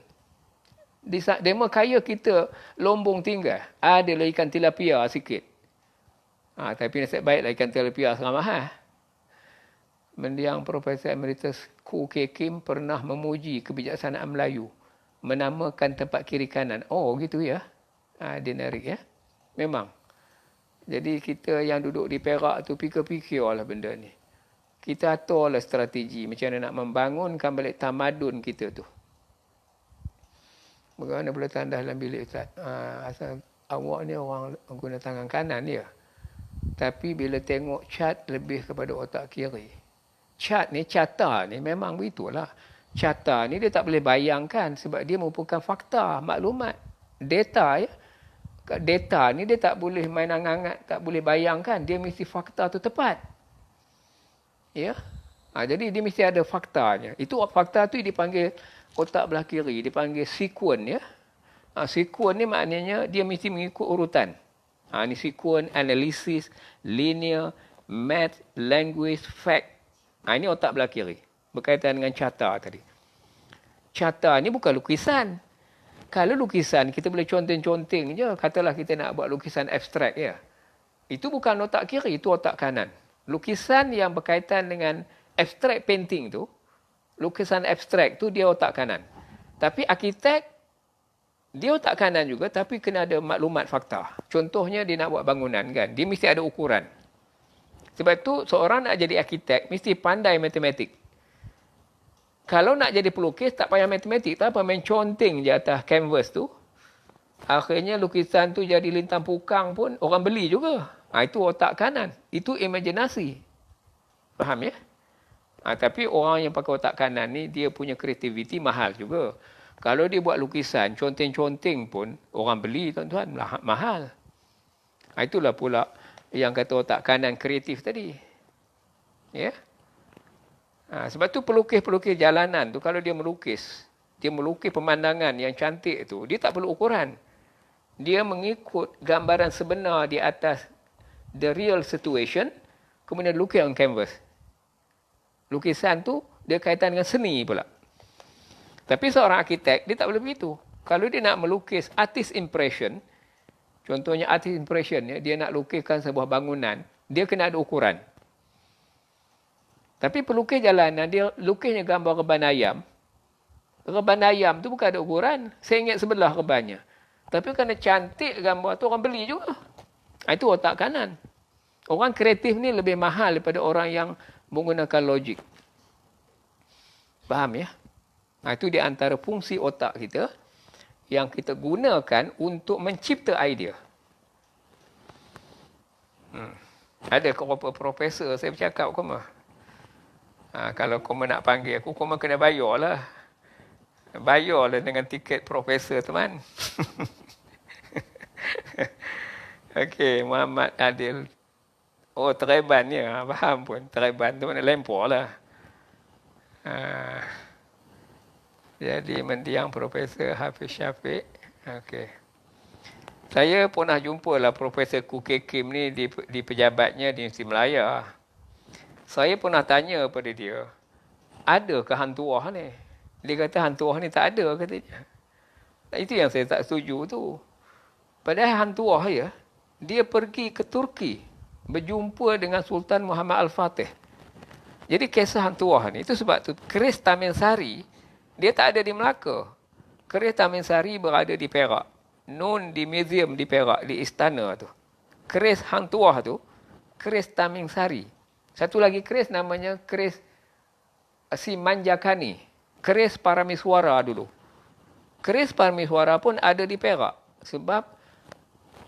Dia kaya kita lombong tinggal. Adalah ikan tilapia sikit. Tapi nasib baiklah ikan tilapia sangat mahal. Mendiang Profesor Emeritus Khoo Kay Kim pernah memuji kebijaksanaan Melayu. Menamakan tempat kiri kanan. Oh, gitu ya. Dia narik ya. Memang. Jadi kita yang duduk di Perak tu fikir-fikirlah benda ni. Kita aturlah strategi macam mana nak membangunkan balik tamadun kita tu. Bagaimana boleh tandas dalam bilik Ustaz? Asal awak ni orang guna tangan kanan ya. Tapi bila tengok chart lebih kepada otak kiri. Chart ni, carta ni memang begitulah. Carta ni dia tak boleh bayangkan sebab dia merupakan fakta, maklumat, data ya. Data ni dia tak boleh main angan-angan, tak boleh bayangkan. Dia mesti fakta tu tepat. Ya. Jadi dia mesti ada faktanya. Itu fakta tu dipanggil otak belah kiri, dipanggil sequence ya. Sequence ni maknanya dia mesti mengikut urutan. Ni sequence, analysis, linear, math, language, fact. Ini otak belah kiri. Berkaitan dengan carta tadi. Carta ni bukan lukisan. Kalau lukisan, kita boleh conteng-conteng je. Katalah kita nak buat lukisan abstrak ya. Itu bukan otak kiri, itu otak kanan. Lukisan yang berkaitan dengan abstrak painting tu, lukisan abstrak tu dia otak kanan. Tapi arkitek, Dia otak kanan juga, tapi kena ada maklumat fakta. Contohnya dia nak buat bangunan kan, dia mesti ada ukuran. Sebab tu seorang nak jadi arkitek, mesti pandai matematik. Kalau nak jadi pelukis, tak payah matematik, tak apa, main conteng je atas canvas tu. Akhirnya lukisan tu jadi lintang pukang pun, orang beli juga. Itu otak kanan. Itu imajinasi. Faham ya? Tapi orang yang pakai otak kanan ni, dia punya kreativiti mahal juga. Kalau dia buat lukisan, conteng-conteng pun, orang beli tuan-tuan, mahal. Itulah pula yang kata otak kanan kreatif tadi. Ya? Sebab tu pelukis-pelukis jalanan tu, kalau dia melukis pemandangan yang cantik tu, dia tak perlu ukuran. Dia mengikut gambaran sebenar di atas the real situation, kemudian lukis on canvas. Lukisan tu, dia kaitan dengan seni pula. Tapi seorang arkitek, dia tak boleh begitu. Kalau dia nak melukis artist impression, contohnya artist impression, dia nak lukiskan sebuah bangunan, dia kena ada ukuran. Tapi pelukis jalanan, dia lukisnya gambar reban ayam. Reban ayam tu bukan ada ukuran. Sengit sebelah rebannya. Tapi kerana cantik gambar tu, orang beli juga. Itu otak kanan. Orang kreatif ni lebih mahal daripada orang yang menggunakan logik. Faham ya? Itu di antara fungsi otak kita yang kita gunakan untuk mencipta idea. Ada profesor saya bercakap koma. Kalau koma nak panggil aku, koma kena bayar lah. Bayar lah dengan tiket profesor teman. Okey, Muhammad Adil. Oh, Tereban ya, faham pun. Tereban tu mana lempar lah. Jadi mendiang Profesor Hafiz Syafiq. Okey. Saya pernah jumpa lah Profesor Kuke Kim ni di pejabatnya di Universiti Melaya. Saya pernah tanya pada dia, adakah hantu wah ni? Dia kata hantu wah ni tak ada katanya. Itu yang saya tak setuju tu. Padahal hantu wah ya, dia pergi ke Turki berjumpa dengan Sultan Muhammad Al-Fatih. Jadi kisah hantu wah ni, itu sebab tu keris Taminsari dia tak ada di Melaka. Keris Taminsari berada di Perak. Nun di museum di Perak, di istana tu. Keris hantu wah tu, keris Taminsari. Satu lagi keris namanya keris si Manjakani. Keris Paramiswara dulu. Keris Paramiswara pun ada di Perak. Sebab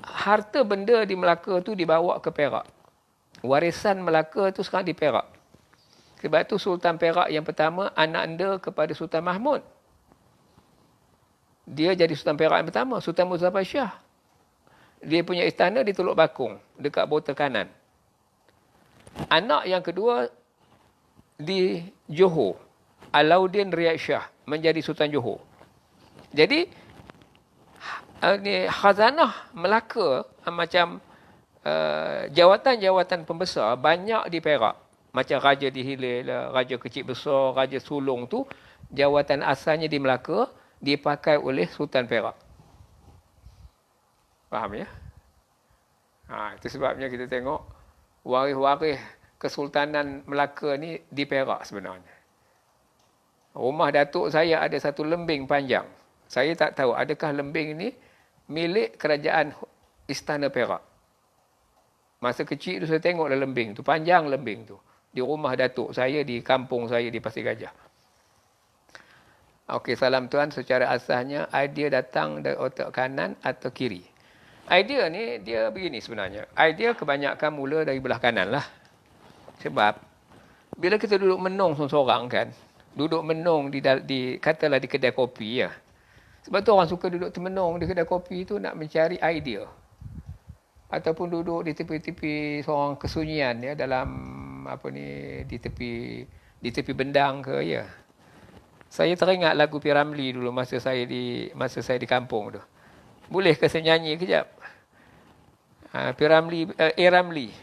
harta benda di Melaka tu dibawa ke Perak. Warisan Melaka tu sekarang di Perak. Sebab itu Sultan Perak yang pertama anak anda kepada Sultan Mahmud. Dia jadi Sultan Perak yang pertama, Sultan Muzaffar Shah. Dia punya istana di Teluk Bakung, dekat Bota Kanan. Anak yang kedua di Johor, Alauddin Riyad Shah menjadi Sultan Johor. Jadi khazanah Melaka macam jawatan-jawatan pembesar banyak di Perak. Macam Raja di Hilir, Raja Kecil Besar, Raja Sulong tu, jawatan asalnya di Melaka, dipakai oleh Sultan Perak. Faham ya? Itu sebabnya kita tengok waris-waris Kesultanan Melaka ni di Perak sebenarnya. Rumah datuk saya ada satu lembing panjang. Saya tak tahu adakah lembing ni milik kerajaan Istana Perak. Masa kecil tu saya tengoklah lembing tu, panjang lembing tu. Di rumah datuk saya, di kampung saya di Pasir Gajah. Okey, salam tuan. Secara asasnya, idea datang dari otak kanan atau kiri. Idea ni, dia begini sebenarnya. Idea kebanyakan mula dari belah kanan lah. Sebab, bila kita duduk menung seorang-seorang kan, duduk menung katalah di kedai kopi ya. Sebab tu orang suka duduk termenung di kedai kopi tu nak mencari idea. Ataupun duduk di tepi-tepi seorang kesunyian ya, dalam di tepi bendang ke ya. Saya teringat lagu P. Ramlee dulu masa saya di kampung tu. Boleh ke saya nyanyi kejap? P. Ramlee, Ramlee.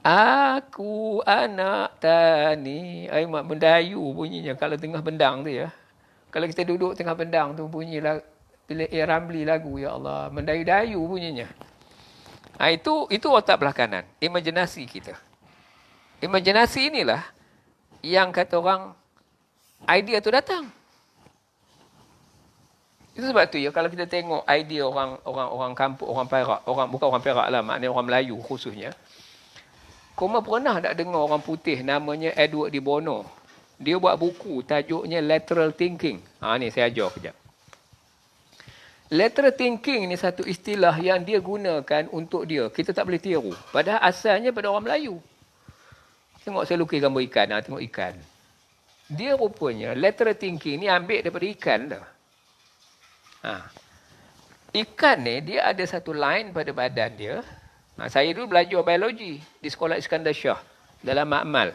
Aku anak tani. Mak mendayu bunyinya kalau tengah bendang tu ya. Kalau kita duduk tengah bendang tu bunyilah bila Ramlee lagu, ya Allah, mendayu-dayu bunyinya. Itu otak belah kanan, imajinasi kita. Imajinasi inilah yang kata orang idea tu datang. Itu sebab tu ya, kalau kita tengok idea orang kampung, orang Perak, bukan orang Perak lah, maknanya orang Melayu khususnya. Koma pernah tak dengar orang putih namanya Edward de Bono? Dia buat buku tajuknya Lateral Thinking. Ni saya ajar kejap. Lateral thinking ni satu istilah yang dia gunakan untuk dia. Kita tak boleh tiru. Padahal asalnya pada orang Melayu. Tengok saya lukis gambar ikan. Tengok ikan. Dia rupanya lateral thinking ni ambil daripada ikan dah. Ikan ni dia ada satu line pada badan dia. Saya dulu belajar biologi di sekolah Iskandar Shah dalam makmal.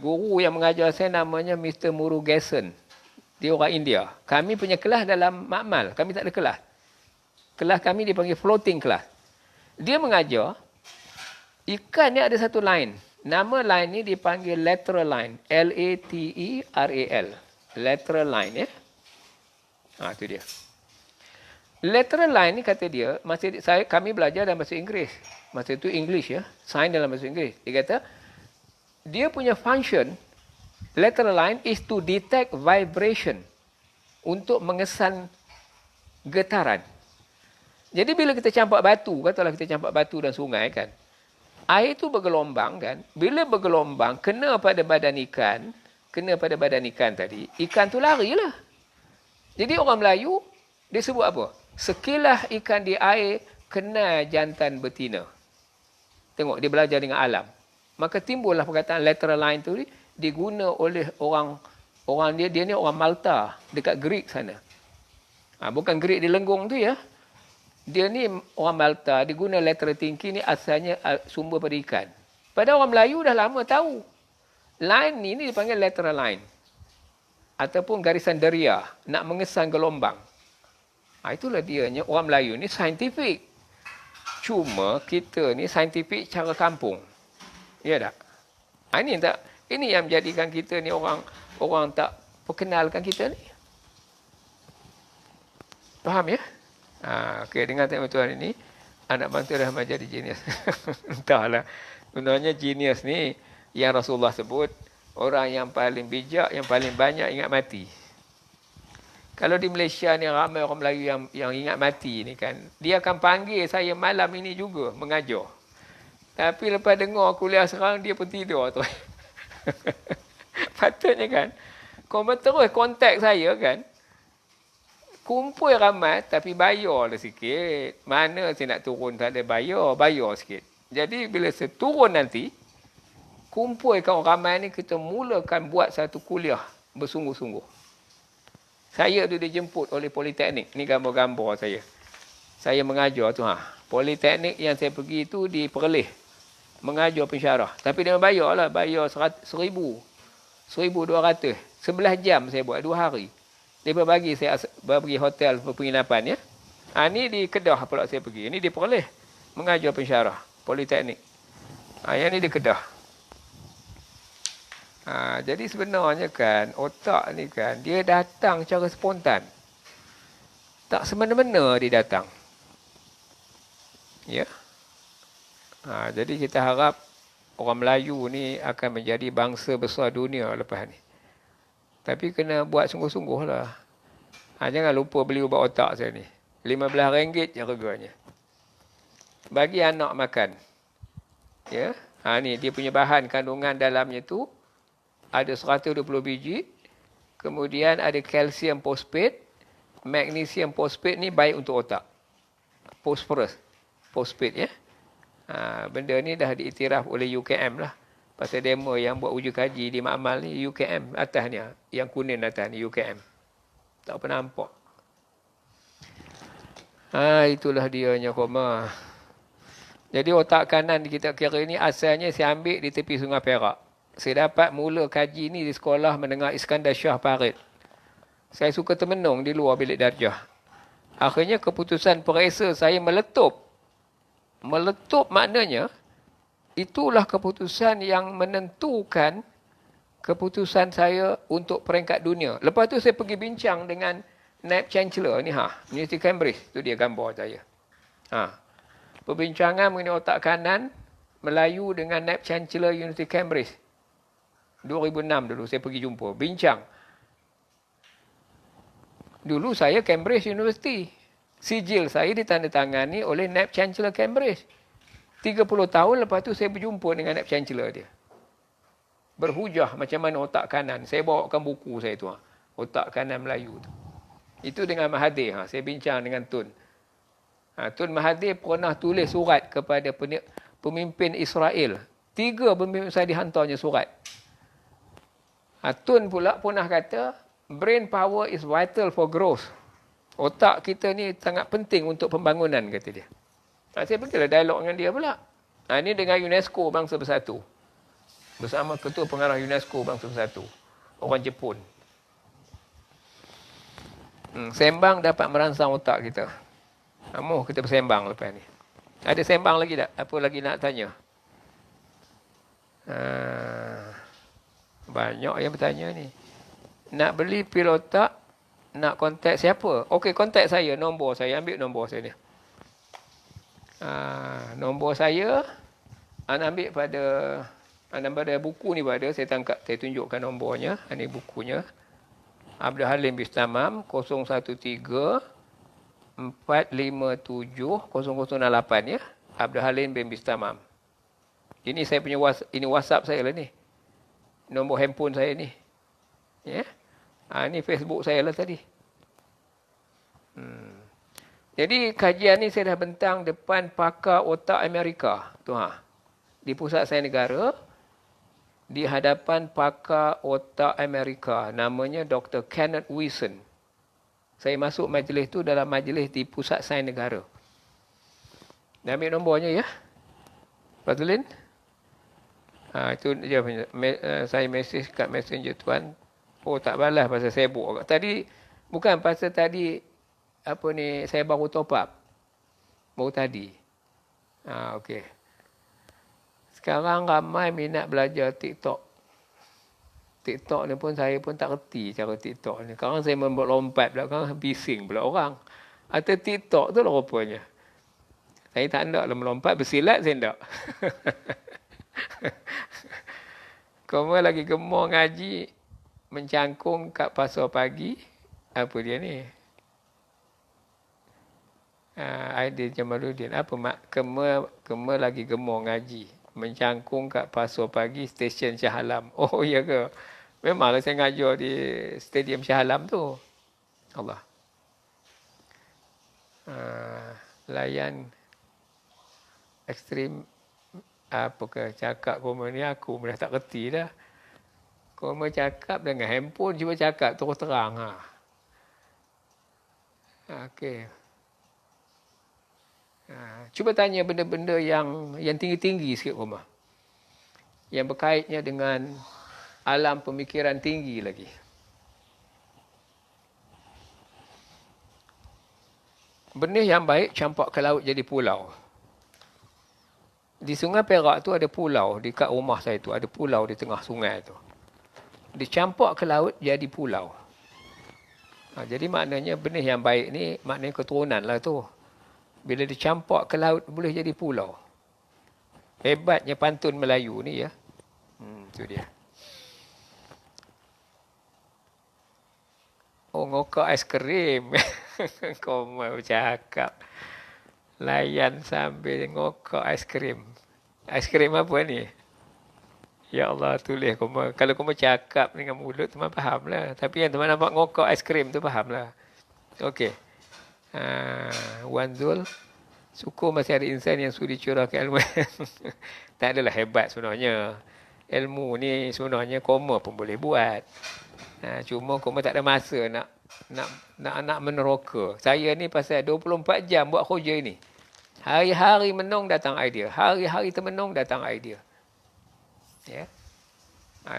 Guru yang mengajar saya namanya Mr. Murugesan. Dia orang India. Kami punya kelas dalam makmal. Kami tak ada kelas. Kelas kami dipanggil floating class. Dia mengajar, ikan ni ada satu line. Nama line ni dipanggil lateral line. L-A-T-E-R-A-L. Lateral line, ya. Itu dia. Lateral line ni kata dia, kami belajar dalam bahasa Inggeris. Masa itu English, ya. Sign dalam bahasa Inggeris. Dia kata, dia punya function, lateral line is to detect vibration. Untuk mengesan getaran. Jadi bila kita campak batu, katalah kita campak batu dan sungai kan. Air itu bergelombang kan. Bila bergelombang, kena pada badan ikan tadi, ikan tu larilah. Jadi orang Melayu, dia sebut apa? Sekilah ikan di air, kena jantan betina. Tengok, dia belajar dengan alam. Maka timbullah perkataan lateral line tu diguna oleh orang dia ni orang Malta dekat Greek sana. Bukan Greek di Lenggong tu ya. Dia ni orang Malta, dia guna lateral thinking ni asalnya sumber pada ikan. Pada orang Melayu dah lama tahu. Line ni dipanggil lateral line. Ataupun garisan deria, nak mengesan gelombang. Itulah dianya orang Melayu ni saintifik. Cuma kita ni saintifik cara kampung. Ya tak? Ini yang menjadikan kita ni orang tak perkenalkan kita ni. Faham ya? Okey, dengan tengok tuan ini, anak bantu Rahmat jadi genius. Entahlah. Sebenarnya genius ni yang Rasulullah sebut, orang yang paling bijak, yang paling banyak ingat mati. Kalau di Malaysia ni ramai orang Melayu yang ingat mati ni kan, dia akan panggil saya malam ini juga mengajar. Tapi lepas dengar kuliah sekarang, dia pun tidur tu. Patutnya kan, kau terus kontak saya kan, kumpul ramai tapi bayarlah sikit. Mana saya nak turun tak ada bayar sikit. Jadi bila saya turun nanti, kumpulkan orang ramai ni, kita mulakan buat satu kuliah bersungguh-sungguh. Saya tu dijemput oleh Politeknik. Ni gambar-gambar saya. Saya mengajar tu. Politeknik yang saya pergi tu di Perlis. Mengajar pensyarah. Tapi dia bayar lah. Bayar 1,200. 11 jam saya buat 2 hari. Dia bagi saya pergi hotel penginapan ya. Ni di Kedah pula saya pergi. Ini di Perlis. Mengajar pensyarah. Politeknik. Yang ni di Kedah. Jadi sebenarnya kan, otak ni kan, dia datang secara spontan. Tak semena-mena dia datang. Ya. Jadi kita harap orang Melayu ni akan menjadi bangsa besar dunia lepas ni. Tapi kena buat sungguh-sungguh lah. Jangan lupa beli ubat otak saya ni. RM15 je harganya. Bagi anak makan. Ya. Ni dia punya bahan kandungan dalamnya tu ada 120 biji. Kemudian ada kalsium fosfat. Magnesium fosfat ni baik untuk otak. Fosfat ya. Benda ni dah diiktiraf oleh UKM lah. Pasal demo yang buat uji kaji di makmal ni UKM atas ni. Yang kuning atas ni UKM. Tak pernah nampak. Itulah dianya koma. Jadi otak kanan kita kira ni asalnya saya ambil di tepi Sungai Perak. Saya dapat mula kaji ni di sekolah menengah Iskandar Shah Parit. Saya suka termenung di luar bilik darjah. Akhirnya keputusan periksa saya meletup. Meletup maknanya, itulah keputusan yang menentukan keputusan saya untuk peringkat dunia. Lepas tu saya pergi bincang dengan Naib Chancellor ni, University Cambridge. Itu dia gambar saya. Perbincangan mengenai otak kanan Melayu dengan Naib Chancellor University Cambridge. 2006 dulu saya pergi jumpa. Bincang. Dulu saya Cambridge University. Sijil saya ditandatangani oleh Naib Chancellor Cambridge. 30 tahun lepas tu saya berjumpa dengan Naib Chancellor dia. Berhujah macam mana otak kanan. Saya bawakan buku saya tu. Otak kanan Melayu tu. Itu dengan Mahathir. Saya bincang dengan Tun. Tun Mahathir pernah tulis surat kepada pemimpin Israel. 3 pemimpin saya dihantarnya surat. Tun pula pernah kata, brain power is vital for growth. Otak kita ni sangat penting untuk pembangunan, kata dia. Saya pergilah dialog dengan dia pula. Ini dengan UNESCO Bangsa Bersatu. Bersama Ketua Pengarah UNESCO Bangsa Bersatu. Orang Jepun. Sembang dapat merangsang otak kita. Kita bersembang lepas ni. Ada sembang lagi tak? Apa lagi nak tanya? Banyak yang bertanya ni. Nak beli pil otak, nak kontak siapa? Okey, kontak saya, nombor saya. Ambil nombor saya ni. Nombor saya, anda ambil pada buku ni pada, saya tunjukkan nombornya. Ini bukunya. Abdul Halim Bistamam, 013-457-0068 ya. Abdul Halim bin Bistamam. Ini saya punya WhatsApp saya lah ni. Nombor handphone saya ni. Ya. Ini Facebook saya lah tadi. Jadi kajian ni saya dah bentang depan pakar otak Amerika. Tu di Pusat Sains Negara, di hadapan pakar otak Amerika, namanya Dr. Kenneth Wilson. Saya masuk majlis tu dalam majlis di Pusat Sains Negara. Dah ambil nombornya ya? Patulin? Itu dia saya mesej kat Messenger tuan. Tak balas pasal sibuk. Tadi bukan pasal tadi saya baru top up. Baru tadi. Okey. Sekarang ramai minat belajar TikTok. TikTok ni pun saya pun tak reti cara TikTok ni. Sekarang saya melompat belakang bising pula orang. Atau TikTok tu lah rupanya. Saya tak nak lah melompat, bersilat saya tak. Kamu lagi gemar ngaji, mencangkung kat pasar pagi. Apa dia ni? Aidil Jamaluddin. Apa mak? Kema lagi gemar ngaji, mencangkung kat pasar pagi stesen Shah Alam. Oh ya ke? Memanglah saya ngajar di stadium Shah Alam tu. Allah. Layan ekstrim apa ke cakap koma ni aku dah tak reti dah. Koma cakap dengan handphone, cuba cakap terus terang. Okey. Cuba tanya benda-benda yang tinggi-tinggi sikit koma. Yang berkaitnya dengan alam pemikiran tinggi lagi. Benih yang baik campak ke laut jadi pulau. Di Sungai Perak tu ada pulau, dekat rumah saya tu ada pulau di tengah sungai tu. Dicampak ke laut jadi pulau. Jadi maknanya benih yang baik ni maknanya keturunan lah tu. Bila dicampak ke laut boleh jadi pulau. Hebatnya pantun Melayu ni ya. Tu dia. Oh, ngokok aiskrim. Kau mau cakap. Layan sambil ngokok aiskrim. Aiskrim apa ni? Ya Allah, tulis. Kalau kau cakap dengan mulut, teman faham lah. Tapi yang teman nampak ngokok aiskrim tu faham lah. Okey. Wan Zul. Syukur masih ada insan yang sudi curahkan ilmu. Tak adalah hebat sebenarnya. Ilmu ni sebenarnya koma pun boleh buat. Cuma koma tak ada masa nak meneroka. Saya ni pasal 24 jam buat kerja ni. Hari-hari menung datang idea. Hari-hari termenung datang idea. Ya.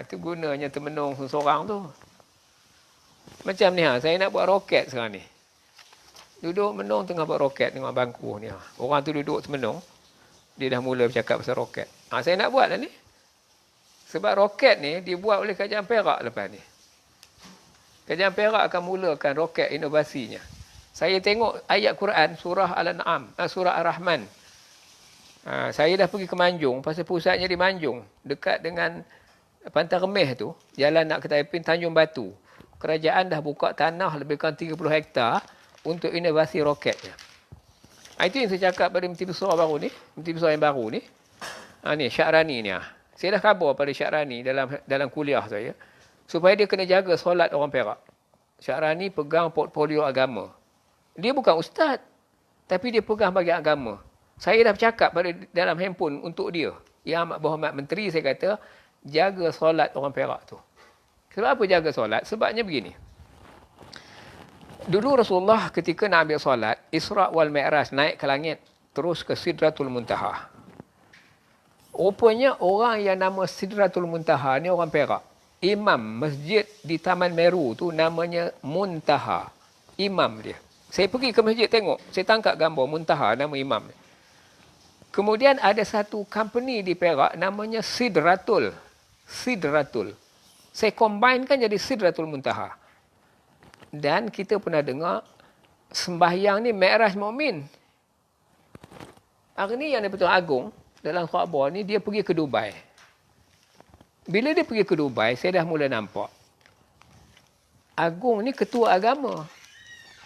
Itu gunanya termenung seorang tu. Macam ni saya nak buat roket sekarang ni. Duduk menung tengah buat roket tengok bangku ni. Orang tu duduk termenung. Dia dah mula bercakap pasal roket. Saya nak buat lah ni. Sebab roket ni dibuat oleh Kerajaan Perak lepas ni. Kerajaan Perak akan mulakan roket inovasinya. Saya tengok ayat Quran surah Al-An'am, surah Ar-Rahman. Saya dah pergi ke Manjung, pasal pusatnya di Manjung, dekat dengan Pantai Remeh tu, jalan nak ke Taiping, Tanjung Batu. kerajaan dah buka tanah lebih kurang 30 hektar untuk inovasi roketnya. Itu yang saya cakap pada Menteri Besar baru ni, Menteri Besar yang baru ni. Ni Syarani ni. Saya dah khabar pada Syarani dalam kuliah saya supaya dia kena jaga solat orang Perak. Syarani pegang portfolio agama. Dia bukan ustaz, tapi dia pegang bahagian agama. Saya dah bercakap dalam handphone untuk dia. Yang amat berhormat menteri, saya kata jaga solat orang Perak tu. Sebab apa jaga solat? Sebabnya begini. Dulu Rasulullah ketika nak ambil solat, Isra' wal Mi'raj, naik ke langit, terus ke Sidratul Muntaha. Rupanya orang yang nama Sidratul Muntaha ni orang Perak. Imam masjid di Taman Meru tu namanya Muntaha. Imam dia. Saya pergi ke masjid tengok, saya tangkap gambar Muntaha, nama imam. Kemudian ada satu company di Perak namanya Sidratul. Sidratul. Saya combinekan jadi Sidratul Muntaha. Dan kita pernah dengar sembahyang ni Mi'raj Mukmin. Hari ni yang Dipertuan Agong dalam khabar ni dia pergi ke Dubai. Bila dia pergi ke Dubai, saya dah mula nampak. Agong ni ketua agama.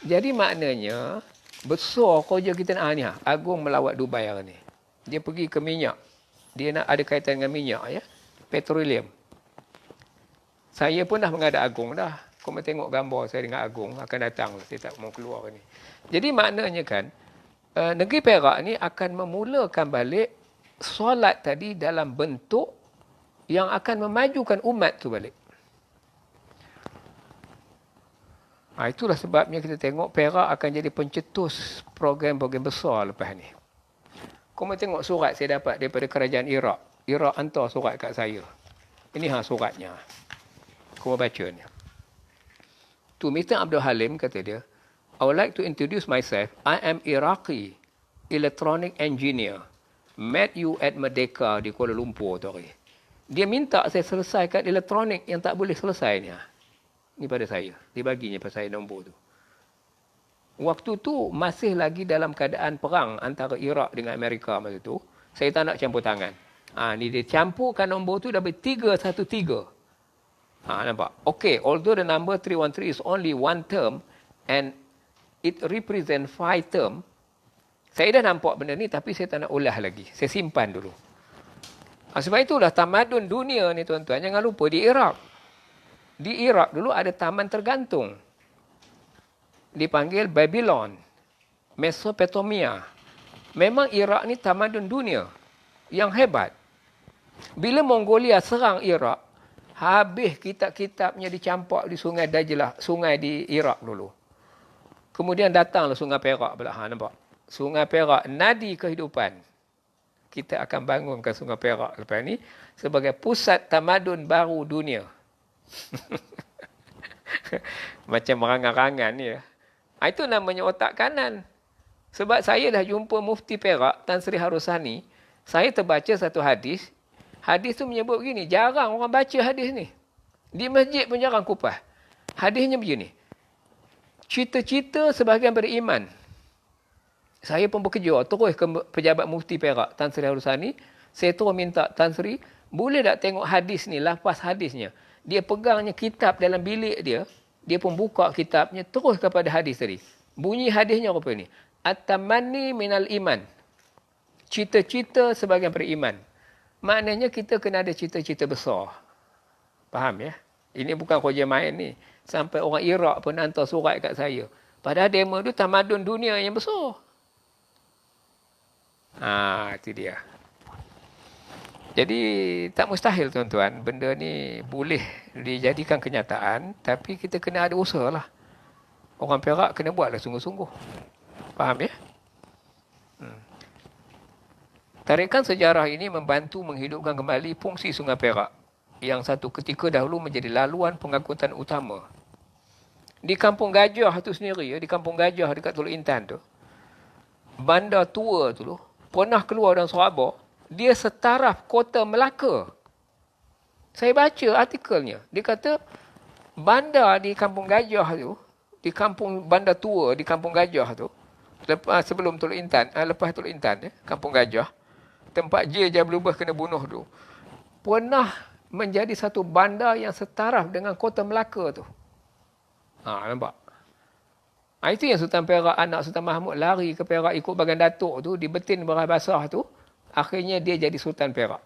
Jadi maknanya besar kerja kita ni. Agong melawat Dubai hari ni. Dia pergi ke minyak. Dia nak ada kaitan dengan minyak ya. Petroleum. Saya pun dah menghadap Agong dah. Kau mau tengok gambar saya dengan Agong akan datang. Saya tak mau keluar ni. Jadi maknanya kan, negeri Perak ni akan memulakan balik solat tadi dalam bentuk yang akan memajukan umat tu balik. Itulah sebabnya kita tengok Perak akan jadi pencetus program-program besar lepas ni. Kau mau tengok surat saya dapat daripada kerajaan Iraq. Iraq hantar surat kat saya. Ini suratnya. Kau mau baca ni. Tu Mr. Abdul Halim kata dia, I would like to introduce myself. I am Iraqi electronic engineer. Met you at Merdeka di Kuala Lumpur tu hari. Dia minta saya selesaikan elektronik yang tak boleh selesai ni. Ni pada saya. Dia baginya pada saya nombor tu. Waktu tu masih lagi dalam keadaan perang antara Iraq dengan Amerika masa tu. Saya tak nak campur tangan. Ni dia campurkan nombor tu dah ber-313. Nampak? Okay, although the number 313 is only one term and it represent 5 term, saya dah nampak benda ni tapi saya tak nak ulah lagi. Saya simpan dulu. Sebab itulah tamadun dunia ni tuan-tuan, jangan lupa di Iraq. Di Iraq dulu ada taman tergantung. Dipanggil Babylon, Mesopotamia. Memang Iraq ni tamadun dunia yang hebat. Bila Mongolia serang Iraq, habis kitab-kitabnya dicampak di Sungai Dajlah, sungai di Iraq dulu. Kemudian datanglah Sungai Perak pula. Nampak? Sungai Perak, nadi kehidupan. Kita akan bangunkan Sungai Perak lepas ni sebagai pusat tamadun baru dunia. Macam merangan-rangan ni ya. Itu namanya otak kanan. Sebab saya dah jumpa Mufti Perak, Tan Sri Harusani. Saya terbaca satu hadis. Hadis tu menyebut begini, jarang orang baca hadis ni. Di masjid pun jarang kupas. Hadisnya begini. Cita-cita sebahagian beriman. Saya pun bekerja terus ke pejabat Mufti Perak, Tan Sri Harusani. Saya terus minta Tan Sri, boleh tak tengok hadis ni, lafaz hadisnya. Dia pegangnya kitab dalam bilik dia. Dia pun buka kitabnya terus kepada hadis tadi. Bunyi hadisnya apa ni? At-tamanni minal iman. Cita-cita sebahagian beriman. Maknanya kita kena ada cita-cita besar. Faham ya? Ini bukan kerja main ni. Sampai orang Iraq pun hantar surat kat saya. Padahal demo tu tamadun dunia yang besar. Itu dia. Jadi tak mustahil tuan-tuan. Benda ni boleh dijadikan kenyataan. Tapi kita kena ada usaha lah. Orang Perak kena buatlah sungguh-sungguh. Faham ya? Tarikan sejarah ini membantu menghidupkan kembali fungsi Sungai Perak yang satu ketika dahulu menjadi laluan pengangkutan utama. Di Kampung Gajah tu sendiri, di Kampung Gajah dekat Teluk Intan tu, bandar tua tu pernah keluar dalam Sarawak, dia setaraf kota Melaka. Saya baca artikelnya. Dia kata bandar di Kampung Gajah tu, di kampung bandar tua di Kampung Gajah tu, sebelum Teluk Intan, lepas Teluk Intan, Kampung Gajah, tempat J. Jablubah kena bunuh tu, pernah menjadi satu bandar yang setaraf dengan kota Melaka tu. Nampak? Itu yang Sultan Perak, anak Sultan Mahmud lari ke Perak ikut Bagan Datuk tu, dibetin Barah Basah tu, akhirnya dia jadi Sultan Perak.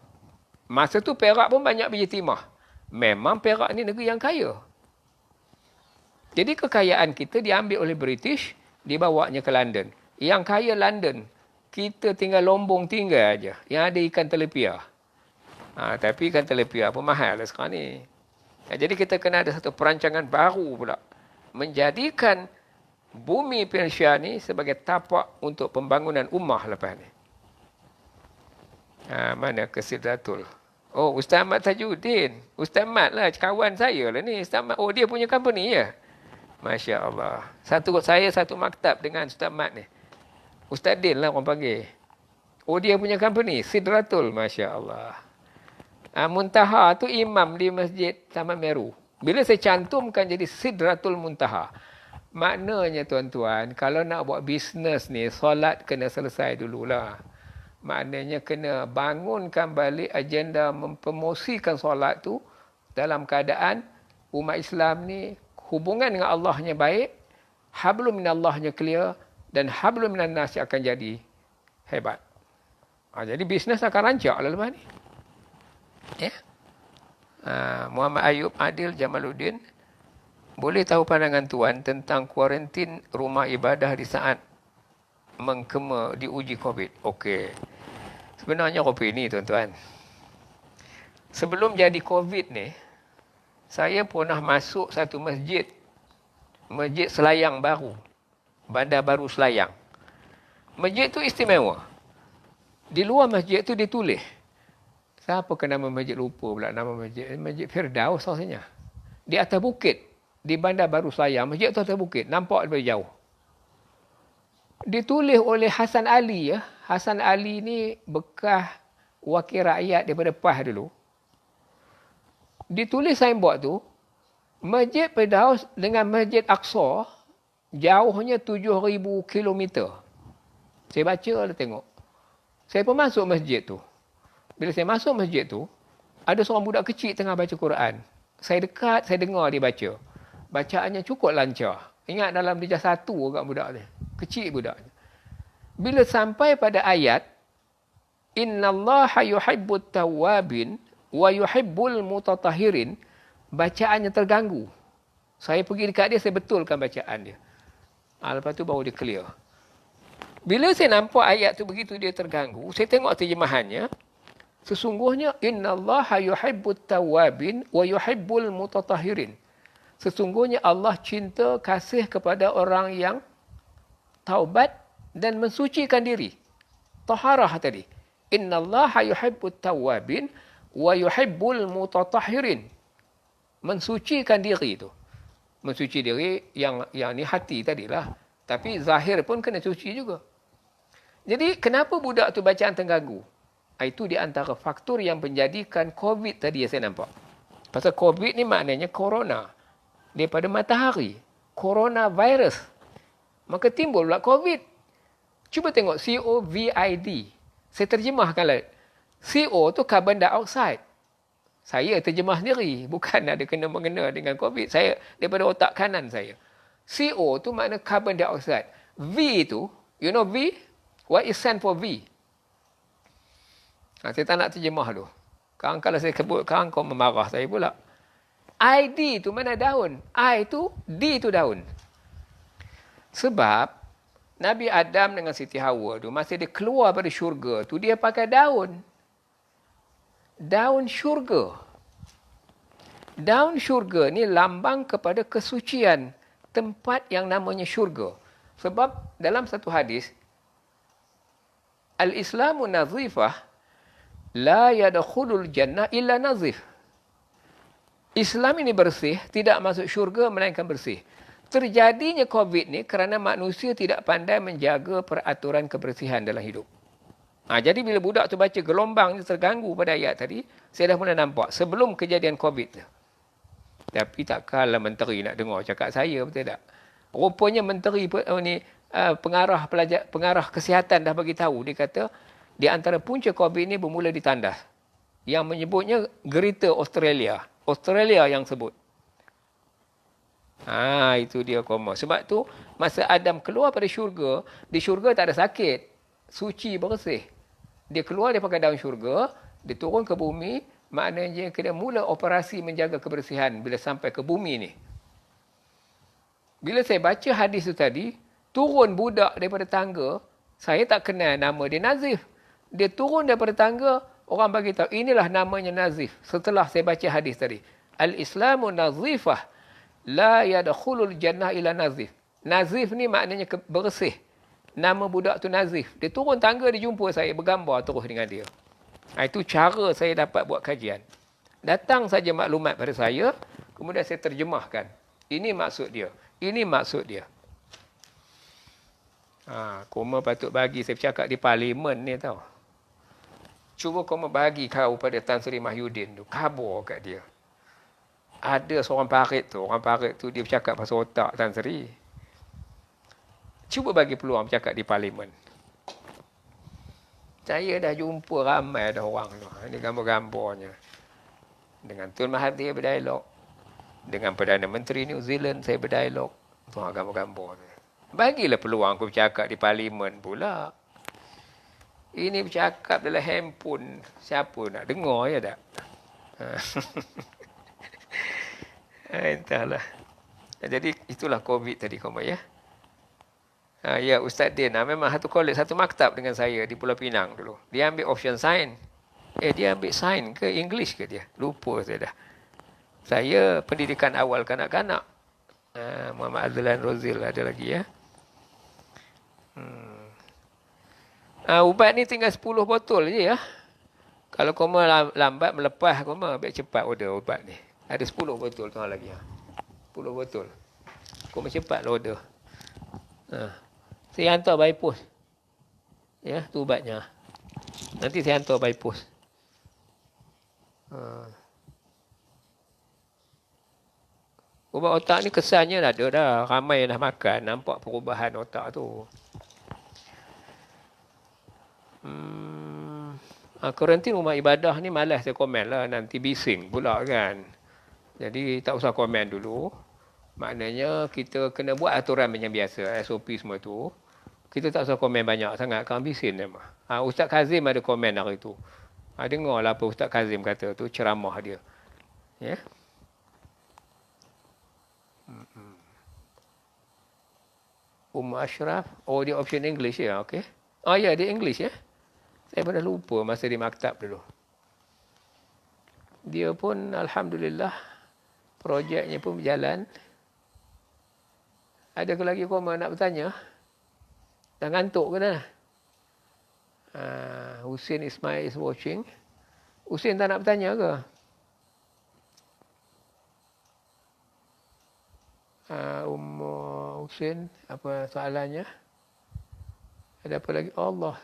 Masa tu Perak pun banyak biji timah. Memang Perak ni negeri yang kaya. Jadi kekayaan kita diambil oleh British, dibawanya ke London. Yang kaya London, kita tinggal Lombong tinggal aja. Yang ada ikan telepia. Tapi ikan telepia pun mahal lah sekarang ni. Jadi kita kena ada satu perancangan baru pula. Menjadikan bumi Persia ni sebagai tapak untuk pembangunan ummah lepas ni. Mana Kesidratul? Oh, Ustaz Ahmad Tajuddin. Ustaz Ahmad lah, kawan saya lah ni. Ustaz Ahmad. Oh, dia punya company ya? Masya Allah. Satu maktab dengan Ustaz Ahmad ni. Ustaz Din lah orang panggil. Oh, dia punya company. Sidratul. Masya Allah. Muntaha tu imam di Masjid Taman Meru. Bila saya cantumkan jadi Sidratul Muntaha. Maknanya tuan-tuan, kalau nak buat bisnes ni, solat kena selesai dululah. Maknanya kena bangunkan balik agenda mempromosikan solat tu dalam keadaan umat Islam ni hubungan dengan Allahnya baik, hablum minallahnya clear dan hablum minan nas akan jadi hebat. Jadi bisnes akan rancak lah lepas ni. Ya. Muhammad Ayub Adil Jamaluddin, boleh tahu pandangan tuan tentang kuarantin rumah ibadah di saat mengkema diuji COVID? Okey. Sebenarnya COVID ni tuan-tuan, sebelum jadi COVID ni, saya pernah masuk satu masjid. Masjid Selayang Baru. Bandar Baru Selayang. Masjid tu istimewa. Di luar masjid tu ditulis. Siapa ke nama masjid? Lupa pula nama masjid. Masjid Firdaus rasanya. Di atas bukit. Di Bandar Baru Selayang. Masjid tu atas bukit. Nampak dari jauh. Ditulis oleh Hasan Ali. Ya. Hasan Ali ni bekas wakil rakyat daripada PAS dulu. Ditulis signboard tu, Masjid Firdaus dengan Masjid Aqsa, jauhnya 7,000 kilometer. Saya baca lah tengok. Saya pun masuk masjid tu. Bila saya masuk masjid tu, ada seorang budak kecil tengah baca Quran. Saya dekat, saya dengar dia baca. Bacaannya cukup lancar. Ingat dalam darjah 1 agak budak ni. Kecil budak. Bila sampai pada ayat, Innallaha yuhibbut tawwabin wa yuhibbul mutatahhirin, bacaannya terganggu. Saya pergi dekat dia, saya betulkan bacaan dia. Lepas tu baru dia clear. Bila saya nampak ayat tu begitu dia terganggu, saya tengok terjemahannya. Sesungguhnya innallaha yuhibbut tawwabin wa yuhibbul mutatahhirin. Sesungguhnya Allah cinta kasih kepada orang yang taubat dan mensucikan diri. Taharah tadi. Innallaha yuhibbut tawwabin wa yuhibbul mutatahhirin. Mensucikan diri itu. Mensuci diri yang ni hati tadilah. Tapi zahir pun kena suci juga. Jadi kenapa budak tu bacaan terganggu? Itu di antara faktor yang menjadikan COVID tadi yang saya nampak. Pasal COVID ni maknanya corona. Daripada matahari. Coronavirus. Maka timbul pula COVID. Cuba tengok COVID. Saya terjemahkanlah. CO tu carbon dioxide. Saya terjemah sendiri. Bukan ada kena-mengena dengan COVID. Saya daripada otak kanan saya. CO tu makna carbon dioxide. V tu, you know V? What is stand for V? Saya tak nak terjemah tu. Kalau saya sebutkan, kau memarah saya pula. ID tu mana daun? I tu, D tu daun. Sebab, Nabi Adam dengan Siti Hawa tu, masa dia keluar dari syurga tu, dia pakai daun. Daun syurga. Daun syurga ni lambang kepada kesucian tempat yang namanya syurga. Sebab dalam satu hadis, Al-Islamu nazifah, la yadkhulul jannah illa nazif. Islam ini bersih, tidak masuk syurga melainkan bersih. Terjadinya COVID ni kerana manusia tidak pandai menjaga peraturan kebersihan dalam hidup. Jadi bila budak tu baca gelombang ni terganggu pada ayat tadi, saya dah mula nampak sebelum kejadian COVID tu. Tapi takkanlah menteri nak dengar cakap saya, betul tak? Rupanya menteri pengarah kesihatan dah bagi tahu, dia kata di antara punca COVID ni bermula di tandas. Yang menyebutnya Greater Australia. Australia yang sebut. Itu dia koma. Sebab tu masa Adam keluar pada syurga, di syurga tak ada sakit. Suci bersih. Dia keluar daripada daun syurga, dia turun ke bumi, maknanya kena mula operasi menjaga kebersihan bila sampai ke bumi ni. Bila saya baca hadis tu tadi, turun budak daripada tangga, saya tak kenal nama dia Nazif. Dia turun daripada tangga, orang bagi tahu inilah namanya Nazif. Setelah saya baca hadis tadi. Al-Islamu nazifah. La yadkhulul jannah ila nazif. Nazif ni maknanya bersih. Nama budak tu Nazif. Dia turun tangga, dia jumpa saya, bergambar terus dengan dia. Itu cara saya dapat buat kajian. Datang saja maklumat pada saya, kemudian saya terjemahkan. Ini maksud dia. Ini maksud dia. Koma patut bagi saya bercakap di parlimen ni tau. Cuba koma bagi kau pada Tan Sri Mahyudin tu. Kabur kat dia. Ada seorang parit tu. Orang parit tu dia bercakap pasal otak Tan Sri. Cuba bagi peluang bercakap di parlimen. Saya dah jumpa ramai dah orang tu. Ini gambar-gambarnya. Dengan Tun Mahathir berdialog. Dengan Perdana Menteri New Zealand saya berdialog. Tu gambar-gambar tu. Bagilah peluang aku bercakap di parlimen pula. Ini bercakap dalam handphone. Siapa nak dengar ya tak? Entahlah. Jadi itulah COVID tadi koma ya. Ya Ustaz Din memang satu kolej, satu maktab dengan saya di Pulau Pinang dulu. Dia ambil option sains. Dia ambil sains ke English ke dia? Lupa saya dah. Saya pendidikan awal kanak-kanak. Muhammad Azlan Rozil ada lagi ya. Ubat ni tinggal 10 botol je ya. Kalau koma lambat melepas koma, ambil cepat order ubat ni. Ada 10 botol tuan lagi ya. 10 botol. Koma cepat order. Saya hantar by post. Ya, tu ubatnya. Nanti saya hantar by post. Ubat otak ni kesannya dah ada dah. Ramai dah makan. Nampak perubahan otak tu. Kuarantin rumah ibadah ni malas saya komen lah. Nanti bising pula kan. Jadi tak usah komen dulu. Maknanya kita kena buat aturan macam biasa. SOP semua tu. Kita tak usah komen banyak sangat. Kan bising memang. Ustaz Kazim ada komen hari tu. Dengarlah apa Ustaz Kazim kata tu. Ceramah dia. Ya. Ashraf. Dia option English ya. Okay. Ya dia English ya. Saya pernah lupa masa di maktab dulu. Dia pun Alhamdulillah. Projeknya pun berjalan. Ada ke lagi koma nak bertanya? Dah ngantuk ke dah? Husin Ismail is watching. Husin tak nak bertanya ke? Husin, apa soalannya? Ada apa lagi? Allah,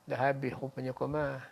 dah habis rupanya koma.